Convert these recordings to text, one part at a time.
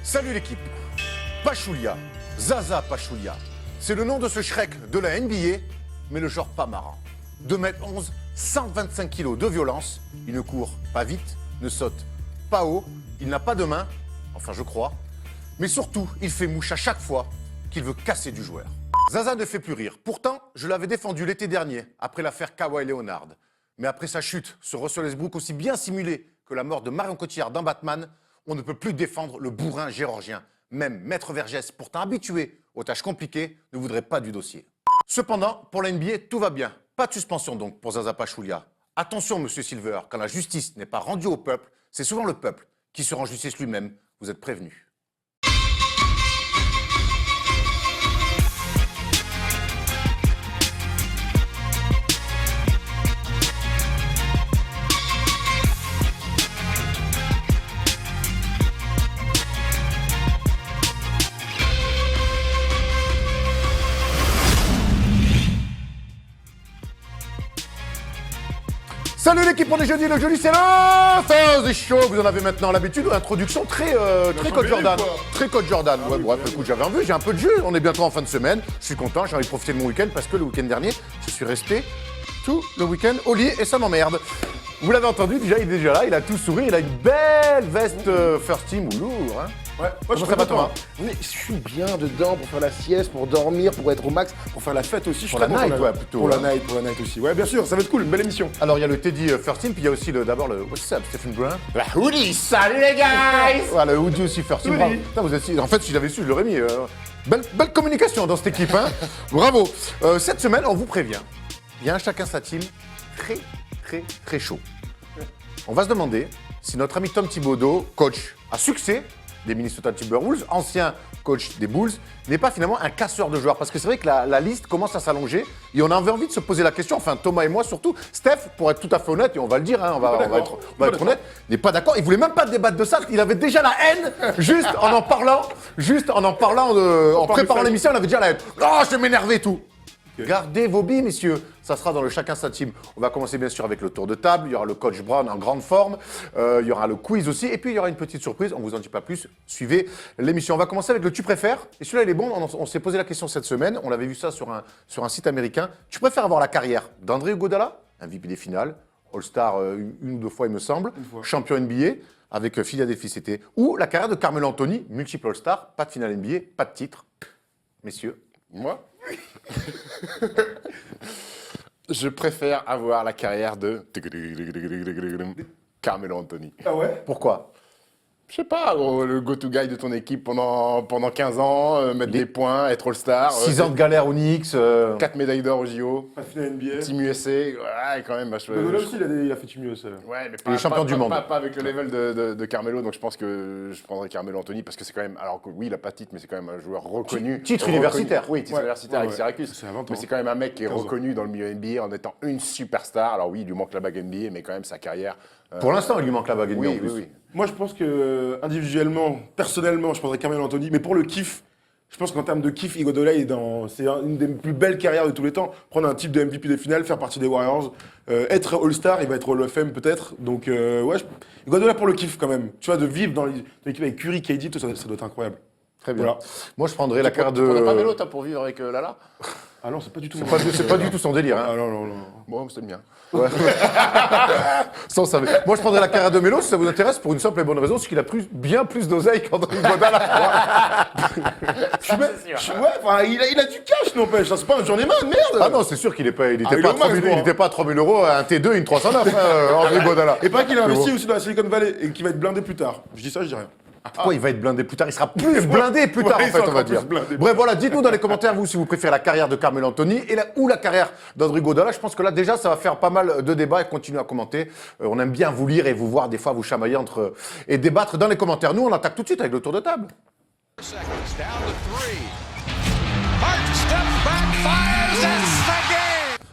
Salut l'équipe. Pachulia, Zaza Pachulia. C'est le nom de ce Shrek de la NBA, mais le genre pas marrant. 2m11, 125 kg de violence. Il ne court pas vite, ne saute pas haut, il n'a pas de main, enfin je crois. Mais surtout, il fait mouche à chaque fois qu'il veut casser du joueur. Zaza ne fait plus rire. Pourtant, je l'avais défendu l'été dernier, après l'affaire Kawhi Leonard. Mais après sa chute sur Russell Westbrook, aussi bien simulée que la mort de Marion Cotillard dans Batman, on ne peut plus défendre le bourrin géorgien. Même Maître Vergès, pourtant habitué aux tâches compliquées, ne voudrait pas du dossier. Cependant, pour la NBA, tout va bien. Pas de suspension donc pour Zaza Pachulia. Attention, monsieur Silver, quand la justice n'est pas rendue au peuple, c'est souvent le peuple qui se rend justice lui-même. Vous êtes prévenus. Salut l'équipe, on est jeudi, le jeudi c'est le Thursday Show. Vous en avez maintenant l'habitude, introduction très Code Jordan. Très Code Jordan. Ouais, bref, écoute, j'avais envie, j'ai un peu de jeu, on est bientôt en fin de semaine. Je suis content, j'ai envie de profiter de mon week-end parce que le week-end dernier, je suis resté tout le week-end au lit et ça m'emmerde. Vous l'avez entendu, déjà, il est déjà là, il a tout souri, il a une belle veste First Team ou lourd. Hein. Ouais, moi je serais pas toi. Mais je suis bien dedans pour faire la sieste, pour dormir, pour être au max, pour faire la fête aussi. Je suis Pour la très content, night, ouais, plutôt. Pour la night aussi. Ouais, bien sûr, ça va être cool, une belle émission. Alors il y a le Teddy First Team, puis il y a aussi d'abord le What's up, Stephen Brun. La hoodie, salut les guys. Voilà, le Woody aussi First Team. Bravo. Putain, vous êtes... En fait, si j'avais su, je l'aurais mis. Belle communication dans cette équipe, hein. Bravo. Cette semaine, on vous prévient, il y a un chacun sa team très chaud. On va se demander si notre ami Tom Thibodeau, coach à succès des Minnesota Timberwolves, ancien coach des Bulls, n'est pas finalement un casseur de joueurs. Parce que c'est vrai que la liste commence à s'allonger et on avait envie de se poser la question, enfin Thomas et moi surtout. Steph, pour être tout à fait honnête, et on va le dire, hein, on va être honnête, n'est pas d'accord. Il voulait même pas débattre de ça, il avait déjà la haine, juste en parlant, en préparant l'émission, il avait déjà la haine. Oh, je vais m'énerver et tout. Okay. Gardez vos billes, messieurs. Ça sera dans le chacun sa team. On va commencer bien sûr avec le tour de table. Il y aura le coach Brown en grande forme. Il y aura le quiz aussi. Et puis il y aura une petite surprise. On ne vous en dit pas plus. Suivez l'émission. On va commencer avec le tu préfères. Et celui-là, il est bon. On s'est posé la question cette semaine. On avait vu ça sur un site américain. Tu préfères avoir la carrière d'André Iguodala, MVP des finales, All-Star une ou deux fois, il me semble, champion NBA avec Philadelphie CT, ou la carrière de Carmelo Anthony, multiple All-Star, pas de finale NBA, pas de titre. Messieurs. Moi je préfère avoir la carrière de Carmelo Anthony. Ah ouais? Pourquoi? Je sais pas, le go-to-guy de ton équipe pendant 15 ans, mettre des points, être All-Star. 6 ans de galère au Knicks. 4 médailles d'or au JO. Pas finale NBA. Team USA, ouais, quand même. Là aussi, il a fait Team USA. Ouais, mais il est champion du monde. Pas avec le level de Carmelo, donc je pense que je prendrais Carmelo Anthony parce que c'est quand même. Alors que oui, il a pas de titre, mais c'est quand même un joueur reconnu. Titre universitaire. Oui, titre universitaire avec Syracuse. Mais c'est quand même un mec qui est reconnu dans le milieu NBA en étant une superstar. Alors oui, il lui manque la bague NBA, mais quand même sa carrière. Pour l'instant, il lui manque la bague NBA. Oui. Moi, je pense que individuellement, personnellement, je prendrais Carmelo Anthony. Mais pour le kiff, je pense qu'en termes de kiff, Iguodala c'est une des plus belles carrières de tous les temps. Prendre un type de MVP des finales, faire partie des Warriors, être All-Star, il va être Hall of Fame peut-être. Donc ouais, Iguodala pour le kiff quand même. Tu vois, de vivre dans l'équipe avec Curry, KD, tout ça, ça doit être incroyable. Très bien. Voilà. Moi, je prendrais la carrière de. Tu prendrais pas Melo, toi, pour vivre avec Lala? Ah non, c'est pas du tout. C'est pas du tout son délire. Hein. Ah non. Bon, c'est le mien. Ouais. Moi, je prendrais la carrière de Melo si ça vous intéresse pour une simple et bonne raison, c'est qu'il a bien plus d'oseille qu'André Iguodala. Il a du cash, n'empêche. C'est pas un journeyman, merde. Ah non, c'est sûr qu'il n'était pas à 3 000 €, un T2 et une 309, André Iguodala. Et pas qu'il a investi aussi dans la Silicon Valley et qu'il va être blindé plus tard. Je dis ça, je dis rien. Pourquoi il va être blindé plus tard? Il sera plus blindé plus tard, en fait, on va dire. Bref, voilà, dites-nous dans les commentaires, vous, si vous préférez la carrière de Carmelo Anthony ou la carrière d'André Iguodala. Je pense que là, déjà, ça va faire pas mal de débats et continuez à commenter. On aime bien vous lire et vous voir, des fois, vous chamailler et débattre dans les commentaires. Nous, on attaque tout de suite avec le tour de table.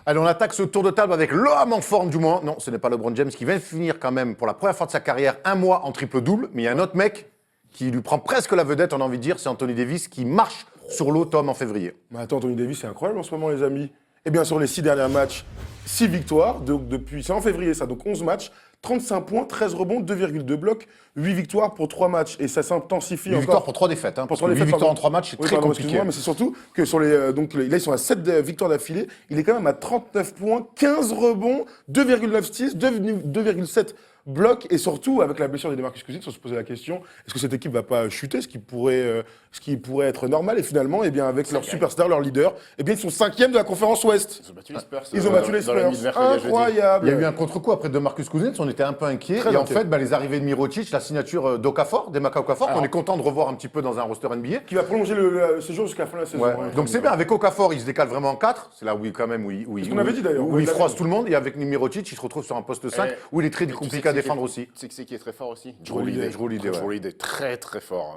Allez, on attaque ce tour de table avec l'homme en forme du mois. Non, ce n'est pas LeBron James qui vient de finir quand même pour la première fois de sa carrière un mois en triple-double. Mais il y a un autre mec qui lui prend presque la vedette, on a envie de dire, c'est Anthony Davis qui marche sur l'eau, Tom, en février. Mais attends, Anthony Davis, c'est incroyable en ce moment, les amis. Eh bien, sur les 6 derniers matchs, 6 victoires, donc c'est en février ça, donc 11 matchs, 35 points, 13 rebonds, 2,2 blocs, 8 victoires pour 3 matchs. Et ça s'intensifie 8 encore. victoires pour 3 défaites. Hein, Pour parce 3 que 8 défaites, victoires en pardon. 3 matchs, c'est Oui, très pardon, compliqué. excuse-moi, mais c'est surtout que sur les. Donc là, ils sont à 7 victoires d'affilée. Il est quand même à 39 points, 15 rebonds, 2,9 steals, 2,7 blocs. Et surtout, avec la blessure de DeMarcus Cousins, on se posait la question est-ce que cette équipe va pas chuter, ce qui pourrait être normal. Et finalement, eh bien, avec leur superstar, leur leader, eh bien, ils sont 5e de la conférence Ouest. Ils ont battu les Spurs. Ils ont battu les dans la nuit de Spurs. mercredi à jeudi. Incroyable. Il y a eu un contre-coup après de Marcus Cousins, on était un peu inquiets. Très Et en inquiets. fait, les arrivées de Mirotic, la signature d'Okafor, d'Emeka Okafor, qu'on est content de revoir un petit peu dans un roster NBA. Qui va prolonger ce jour jusqu'à la fin de la saison. Ouais. hein, Donc c'est bien, avec Okafor, il se décale vraiment en 4. C'est là où il, quand même, C'est ce qu'on avait dit, d'ailleurs. où Ouais, il d'accord. froisse tout le monde. Et avec Mirotic, il se retrouve sur un poste 5 où il est très Et tu sais compliqué que à c'est défendre qui- aussi. Tu sais que c'est qui est très fort aussi Drew Holiday. Drew Holiday, ouais. Drew Holiday, très très fort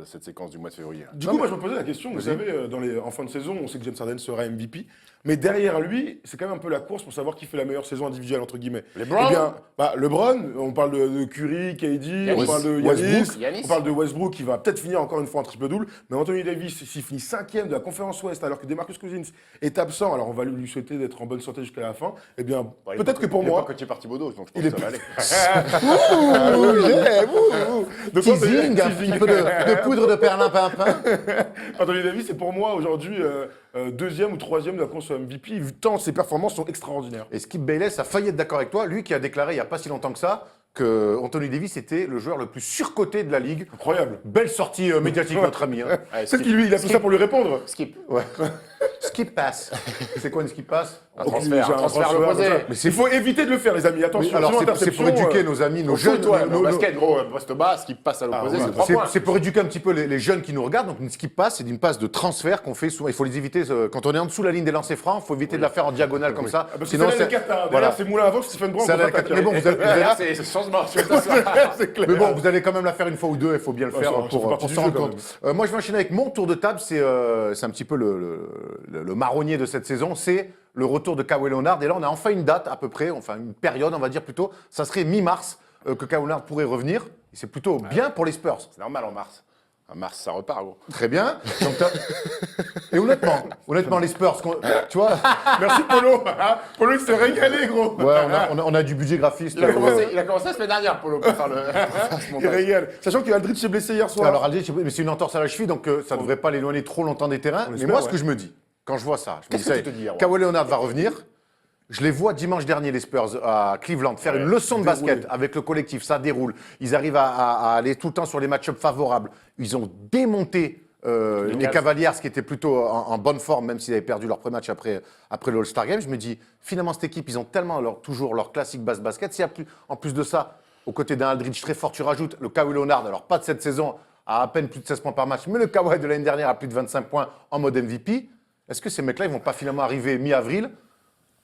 cette séquence du mois de février. Du coup, moi, je me posais la question, vous savez, en fin de saison, on sait que James Harden sera MVP, mais derrière lui, c'est quand même un peu la course pour savoir qui fait la meilleure saison individuelle, entre guillemets. LeBron. Eh bien, LeBron, on parle de Curry, KD, on parle de Yanis. on parle de Westbrook, qui va peut-être finir encore une fois en triple-double, mais Anthony Davis, s'il finit 5e de la conférence Ouest, alors que DeMarcus Cousins est absent, alors on va lui souhaiter d'être en bonne santé jusqu'à la fin, eh bien, Ouais, peut-être que pour il est moi... pas coaché par Thibodeau, donc je Il pense est que ça va aller. Donc, Teasing, un petit peu de poudre de perlimpinpin. Anthony Davis est pour moi aujourd'hui 2e ou 3e de la course au MVP, tant ses performances sont extraordinaires. Et Skip Bayless a failli être d'accord avec toi, lui qui a déclaré il n'y a pas si longtemps que ça que Anthony Davis était le joueur le plus surcoté de la ligue. Incroyable. Belle sortie médiatique, notre ami. Hein. Ouais, C'est qu'il lui, il a fait ça pour lui répondre. Skip. Ouais. Skip pass. C'est quoi une skip pass? Un Aucune transfert, idée, un transfert à l'opposé. comme ça. Il faut éviter de le faire, les amis. Attention, Oui, alors sinon, c'est pour interception, éduquer nos amis, nos Au jeunes. foot, ouais, nos- au nos- basket, gros, poste bas, skip passe à l'opposé, ouais. c'est 3 points. C'est pour éduquer un petit peu les jeunes qui nous regardent. Donc une skip pass, c'est une passe de transfert qu'on fait souvent. Il faut les éviter quand on est en dessous de la ligne des lancers francs. Il faut éviter de la faire en diagonale comme ça. Ah, parce que sinon, c'est Qatar. voilà. Derrière, c'est Moulin avant, Stephen Brown. C'est à la contre-attaque. Mais bon, vous allez- Là, c'est changement. c'est clair. Mais bon, vous allez quand même la faire une fois ou deux, il faut bien le Ouais, faire ça fait pour partie du s'en jeu, rendre quand compte. Moi, je vais enchaîner avec mon tour de table, c'est un petit peu le marronnier de cette saison, c'est le retour de Kawhi Leonard. Et là, on a enfin une date à peu près, enfin une période, on va dire plutôt, ça serait mi-mars que Kawhi Leonard pourrait revenir. Et c'est plutôt bien pour les Spurs. C'est normal en mars. En mars, ça repart, gros. Très bien. Donc, et honnêtement, les Spurs, tu vois, Merci, Polo. Polo, il s'est régalé, gros. ouais, on a du budget graphiste. Il a commencé la semaine dernière, Polo, pour faire ce Il montage. régale. Sachant que Aldridge s'est blessé hier soir. Alors, Aldridge, mais c'est une entorse à la cheville, donc ça ne devrait pas l'éloigner trop longtemps des terrains. Mais espère, moi, ce ouais. que je me dis, quand je vois ça, je me dis, Qu'est-ce que ça y tu est, te dis, Erwan Kawhi Leonard va revenir. Je les vois dimanche dernier, les Spurs, à Cleveland, faire une leçon de basket dérouler. avec le collectif. Ça déroule. Ils arrivent à aller tout le temps sur les match-ups favorables. Ils ont démonté les Cavaliers, qui étaient plutôt en bonne forme, même s'ils avaient perdu leur premier match après le All-Star Game. Je me dis, finalement, cette équipe, ils ont tellement toujours leur classique base basket. S'il y a en plus de ça, aux côtés d'un Aldridge très fort, tu rajoutes le Kawhi Leonard, alors pas de cette saison, à peine plus de 16 points par match, mais le Kawhi de l'année dernière à plus de 25 points en mode MVP. Est-ce que ces mecs-là, ils vont pas finalement arriver mi-avril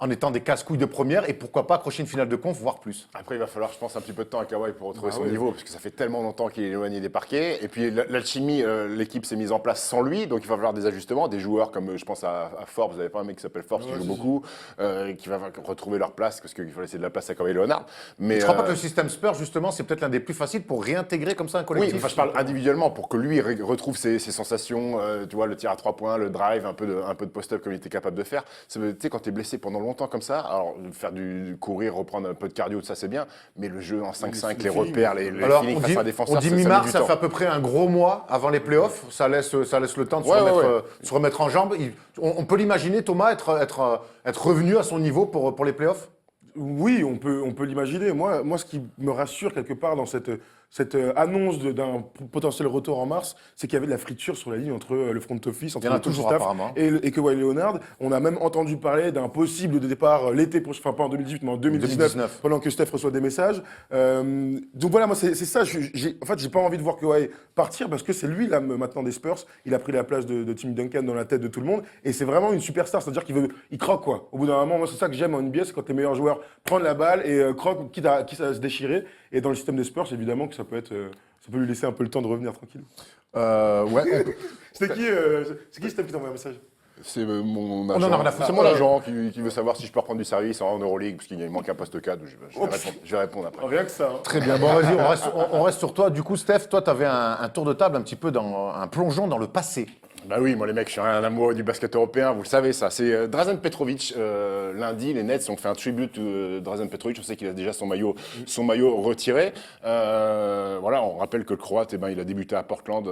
en étant des casse-couilles de première et pourquoi pas accrocher une finale de conf, voire plus? Après, il va falloir, je pense, un petit peu de temps à Kawhi pour retrouver son ouais. niveau, parce que ça fait tellement longtemps qu'il est éloigné des parquets. Et puis, l'alchimie, l'équipe s'est mise en place sans lui, donc il va falloir des ajustements. Des joueurs comme, je pense à Forbes, vous n'avez pas un mec qui s'appelle Forbes qui joue beaucoup, qui va retrouver leur place, parce qu'il faut laisser de la place à Kawhi Leonard. Mais, Je crois pas que le système Spurs, justement, c'est peut-être l'un des plus faciles pour réintégrer comme ça un oui, collectif. enfin, je parle individuellement pour que lui retrouve ses sensations, tu vois, le tir à 3 points, le drive, un peu de post-up comme il était capable de faire. Tu sais, quand tu es blessé pendant longtemps comme ça, alors faire du courir, reprendre un peu de cardio, ça c'est bien, mais le jeu en 5-5, les repères, les Alors, feelings on face dit, à un défenseur, on dit ça met mi-mars, du ça temps. fait à peu près un gros mois avant les playoffs. Ça laisse le temps de Ouais, se remettre en jambes. On peut l'imaginer, Thomas, être revenu à son niveau pour les playoffs? Oui, on peut l'imaginer. Moi, ce qui me rassure quelque part dans cette annonce d'un potentiel retour en mars, c'est qu'il y avait de la friture sur la ligne entre le front office, entre Il y en a le coaching toujours, staff apparemment. et Kawhi Leonard. On a même entendu parler d'un possible départ l'été prochain, enfin pas en 2018, mais en 2019, pendant que Steph reçoit des messages. Donc voilà, moi c'est ça. En fait, j'ai pas envie de voir Kawhi partir parce que c'est lui là maintenant des Spurs. Il a pris la place de Tim Duncan dans la tête de tout le monde et c'est vraiment une superstar. C'est-à-dire il croque quoi. Au bout d'un moment, moi c'est ça que j'aime en NBA, c'est quand tes meilleurs joueurs prennent la balle et croquent quitte à se déchirer. Et dans le système des Spurs, évidemment que ça peut lui laisser un peu le temps de revenir tranquille. Ouais. C'est qui Steph qui t'a envoyé un message? C'est mon en a rien à agent. foutre. C'est mon agent qui veut savoir si je peux reprendre du service en Euroleague, parce qu'il manque un poste 4. Je vais répondre après. Rien que ça. Hein. Très bien. Bon, vas-y, on reste sur toi. Du coup, Steph, toi, tu avais un tour de table un petit peu un plongeon dans le passé. Bah oui, moi les mecs, je suis un amoureux du basket européen, vous le savez ça. C'est Drazen Petrovic. Lundi, les Nets ont fait un tribute à Drazen Petrovic. On sait qu'il a déjà son maillot retiré. Voilà, on rappelle que le Croate, il a débuté à Portland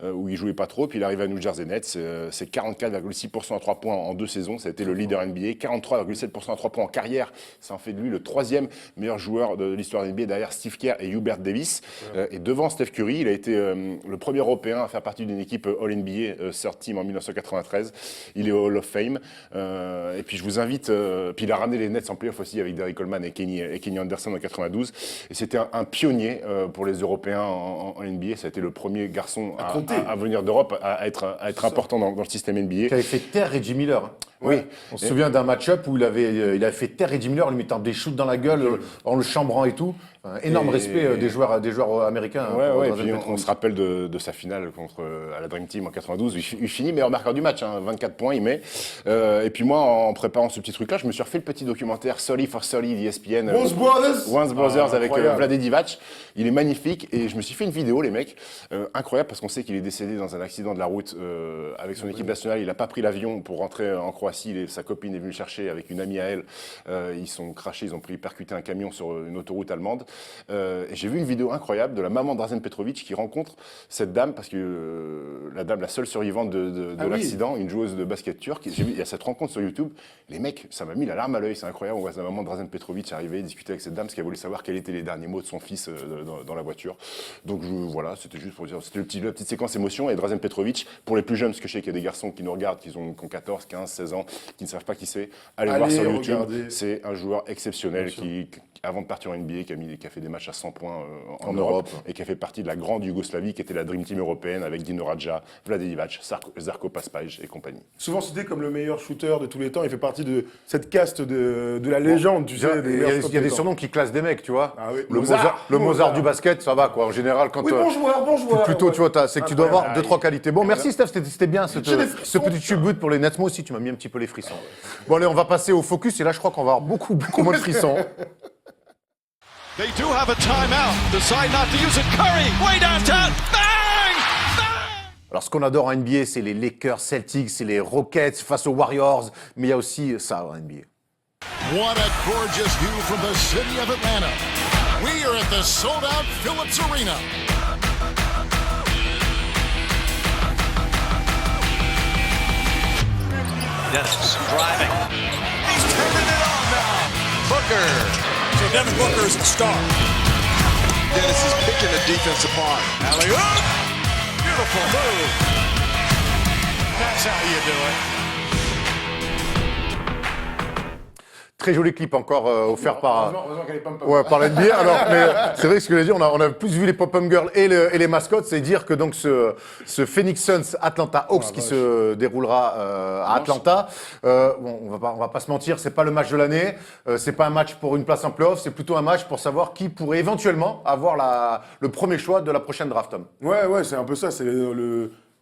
où il jouait pas trop, puis il arrive à New Jersey Nets. C'est 44,6% à 3 points en 2 saisons. Ça a été le leader NBA. 43,7% à 3 points en carrière. Ça en fait de lui le 3e meilleur joueur de l'histoire de NBA derrière Steve Kerr et Hubert Davis. Et devant Steph Curry, il a été le premier Européen à faire partie d'une équipe All-NBA Third Team en 1993. Il est au Hall of Fame. Et puis je vous invite. Puis il a ramené les Nets en playoff aussi avec Derrick Coleman et Kenny Anderson en 92. Et c'était un pionnier pour les Européens en NBA. Ça a été le premier garçon à venir d'Europe, à être important dans le système NBA. Qui avait fait taire Reggie Miller. Oui. On se souvient d'un match-up où il avait fait taire Reggie Miller en lui mettant des shoots dans la gueule, en le chambrant et tout. Un énorme respect des joueurs américains. Ouais, et puis on se rappelle de sa finale à la Dream Team en 92 où il finit meilleur marqueur du match, 24 points il met. Et puis moi, en préparant ce petit truc-là, je me suis refait le petit documentaire Solly for Solly d'ESPN. Once Brothers avec Vlade Divac. Il est magnifique et je me suis fait une vidéo, les mecs, incroyable parce qu'on sait qu'il est décédé dans un accident de la route avec son équipe nationale. Il n'a pas pris l'avion pour rentrer en Croatie. Sa copine est venue le chercher avec une amie à elle. Ils sont crashés, ils ont percuté un camion sur une autoroute allemande. Et j'ai vu une vidéo incroyable de la maman de Drazen Petrovic qui rencontre cette dame, parce que la seule survivante de l'accident, une joueuse de basket turque. Il y a cette rencontre sur YouTube. Les mecs, ça m'a mis la larme à l'œil, c'est incroyable. On voit la maman de Drazen Petrovic arriver, discuter avec cette dame, parce qu'elle voulait savoir quels étaient les derniers mots de son fils dans la voiture. Donc voilà, c'était juste pour dire, c'était la petite séquence émotion. Et Drazen Petrovic, pour les plus jeunes, parce que je sais qu'il y a des garçons qui nous regardent, qui ont 14, 15, 16 ans, qui ne savent pas qui c'est, allez voir sur YouTube. C'est un joueur exceptionnel qui, avant de partir en NBA, qui a fait des matchs à 100 points en Europe et qui a fait partie de la grande Yougoslavie qui était la Dream Team européenne avec Dino Radja, Vlade Divac, Zarko Paspaj et compagnie. Souvent cité comme le meilleur shooter de tous les temps, il fait partie de cette caste de la légende, tu sais. Il y a des surnoms qui classent des mecs, tu vois. Ah oui. Le Mozart du basket, ça va quoi. En général, quand bon joueur. plutôt, tu vois, c'est que tu dois avoir 2-3 qualités. Bon, merci Steph, c'était bien ce petit tribute pour les Nets. Moi aussi, tu m'as mis un petit peu les frissons. Bon, allez, on va passer au focus et là, je crois qu'on va avoir beaucoup moins de frissons. They do have a timeout. Decide not to use it. Curry, way downtown. Bang! Bang! Alors, ce qu'on adore en NBA, c'est les Lakers, Celtics, c'est les Rockets face aux Warriors, mais il y a aussi ça en NBA. What a gorgeous view from the city of Atlanta. We are at the sold-out Phillips Arena. Dennis driving. He's turning it on now. Booker. So Devin Booker is the star. Dennis is picking the defense apart. Alley-oop! Beautiful move. That's how you do it. Très joli clip encore offert par l'NBA. Alors, mais c'est vrai que ce que je veux dire, on a plus vu les pop-up girls et les mascottes, c'est dire que donc ce Phoenix Suns Atlanta Hawks qui se déroulera à Atlanta, bon, on va pas se mentir, c'est pas le match de l'année, c'est pas un match pour une place en playoff, c'est plutôt un match pour savoir qui pourrait éventuellement avoir le premier choix de la prochaine draft, Tom. Ouais, c'est un peu ça, c'est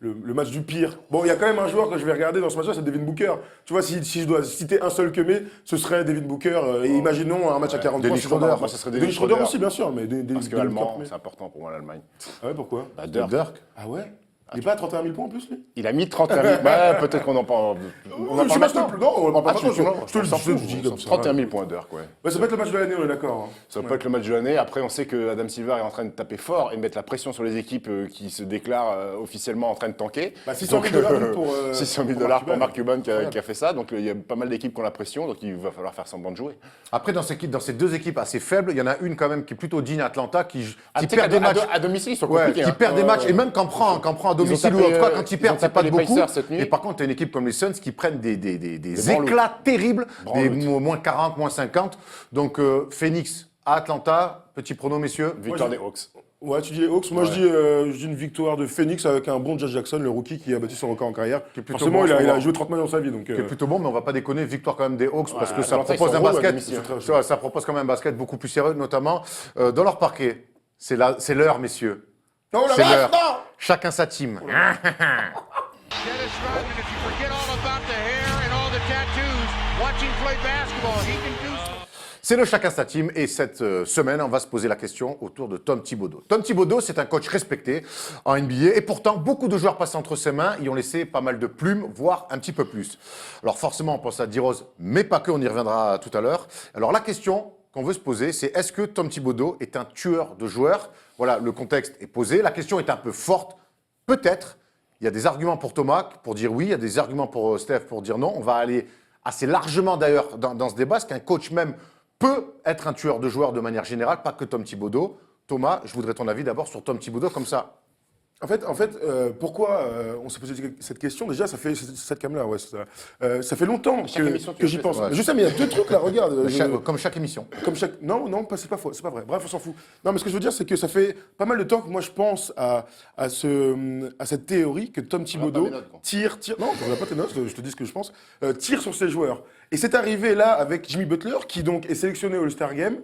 le match du pire. Bon, il y a quand même un joueur que je vais regarder dans ce match-là, c'est Devin Booker. Tu vois, si je dois citer un seul que ce serait Devin Booker. Et imaginons un match à 40 points. Dennis Schroeder. Moi, ça serait Dennis Schroeder aussi, bien sûr. Mais parce que l'allemand, c'est important pour moi, l'Allemagne. Ah ouais, pourquoi Dirk. Ah ouais. Il n'est pas à 31 000 points en plus, lui? Il a mis 31 000. Ouais, peut-être qu'on en parle. On en parle maintenant. Non, on en parle pas maintenant. Je te le dis comme ça. 31 000 points Dirk, ouais. Ça peut être le match de l'année, on est d'accord. Ça peut être le match de l'année. Après, on sait que Adam Silver est en train de taper fort et de mettre la pression sur les équipes qui se déclarent officiellement en train de tanker. $600 000 pour 600 000 pour Mark Cuban qui a fait ça. Donc il y a pas mal d'équipes qui ont la pression, donc il va falloir faire semblant de jouer. Après, dans ces deux équipes assez faibles, il y en a une quand même qui est plutôt digne, Atlanta, qui perd des matchs à domicile, ils sont compliqués. Qui perd des matchs et même quand prend à domicile ou en tout cas quand ils perdent, c'est pas de beaucoup. Et par contre, tu as une équipe comme les Suns qui prennent des éclats terribles, des moins 40, moins 50. Donc Phoenix à Atlanta, petit prono messieurs. Victoire des Hawks. Ouais, tu dis les Hawks. Moi, je dis une victoire de Phoenix avec un bon Jazz Jackson, le rookie qui a battu son record en carrière. Forcément, bon, il a joué 30 matchs dans sa vie. Donc, qui est plutôt bon, mais on va pas déconner. Victoire quand même des Hawks parce que ça propose un basket. Ça propose quand même un basket beaucoup plus sérieux, notamment dans leur parquet. C'est l'heure, messieurs. Oh la c'est vache, l'heure. non! Chacun sa team. Dennis Rodman, if you forget all about the hair and all the tattoos, watching play basketball, he can do so. C'est le Chacun sa team et cette semaine, on va se poser la question autour de Tom Thibodeau. Tom Thibodeau, c'est un coach respecté en NBA et pourtant, beaucoup de joueurs passés entre ses mains y ont laissé pas mal de plumes, voire un petit peu plus. Alors forcément, on pense à D-Rose, mais pas que, on y reviendra tout à l'heure. Alors la question qu'on veut se poser, c'est est-ce que Tom Thibodeau est un tueur de joueurs? Voilà, le contexte est posé, la question est un peu forte, peut-être. Il y a des arguments pour Thomas pour dire oui, il y a des arguments pour Steph pour dire non. On va aller assez largement d'ailleurs dans ce débat, parce qu'un coach même peut être un tueur de joueurs de manière générale, pas que Tom Thibodeau. Thomas, je voudrais ton avis d'abord sur Tom Thibodeau, comme ça. En fait, pourquoi on s'est posé cette question? Déjà, ça fait cette cam-là, ouais, c'est ça. Ça fait longtemps que j'y pense. Ouais. Je sais, mais il y a deux trucs là, regarde. Comme chaque émission. Non, c'est pas faux, c'est pas vrai. Bref, on s'en fout. Non, mais ce que je veux dire, c'est que ça fait pas mal de temps que moi je pense à cette théorie que Tom Thibodeau tire. Non, je regarde pas tes notes, je te dis ce que je pense. Tire sur ses joueurs. Et c'est arrivé là avec Jimmy Butler, qui donc est sélectionné au All-Star Game,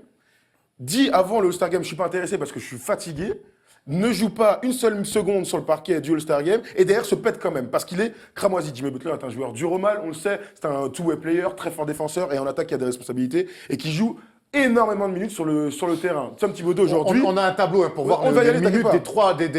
dit avant le All-Star Game, je suis pas intéressé parce que je suis fatigué. Ne joue pas une seule seconde sur le parquet du All-Star Game et derrière se pète quand même parce qu'il est cramoisi. Jimmy Butler est un joueur dur au mal, on le sait, c'est un two-way player, très fort défenseur et en attaque il y a des responsabilités et qui joue énormément de minutes sur le terrain. Tom Thibodeau aujourd'hui. On a un tableau pour voir les minutes des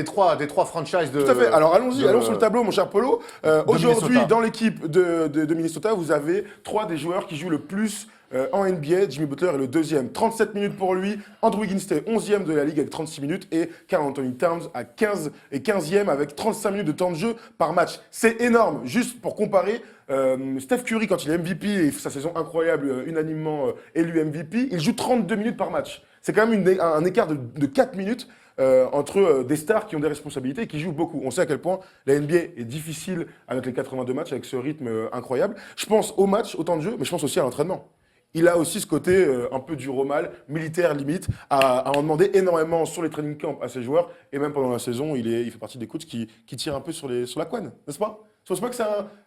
trois franchises de. Tout à fait. Alors allons sur le tableau, mon cher Polo. Aujourd'hui, Minnesota. dans l'équipe de Minnesota, vous avez 3 des joueurs qui jouent le plus en NBA. Jimmy Butler est le deuxième, 37 minutes pour lui. Andrew Wiggins est 11e de la ligue avec 36 minutes et Karl Anthony Towns à 15e avec 35 minutes de temps de jeu par match. C'est énorme. Juste pour comparer, Steph Curry, quand il est MVP et sa saison incroyable, unanimement élu MVP, il joue 32 minutes par match. C'est quand même un écart de 4 minutes entre des stars qui ont des responsabilités et qui jouent beaucoup. On sait à quel point la NBA est difficile avec les 82 matchs, avec ce rythme incroyable. Je pense au match, au temps de jeu, mais je pense aussi à l'entraînement. Il a aussi ce côté un peu dur au mal, militaire limite, à en demander énormément sur les training camps à ses joueurs. Et même pendant la saison, il fait partie des coachs qui tirent un peu sur la couenne, n'est-ce pas? Je pense pas que c'est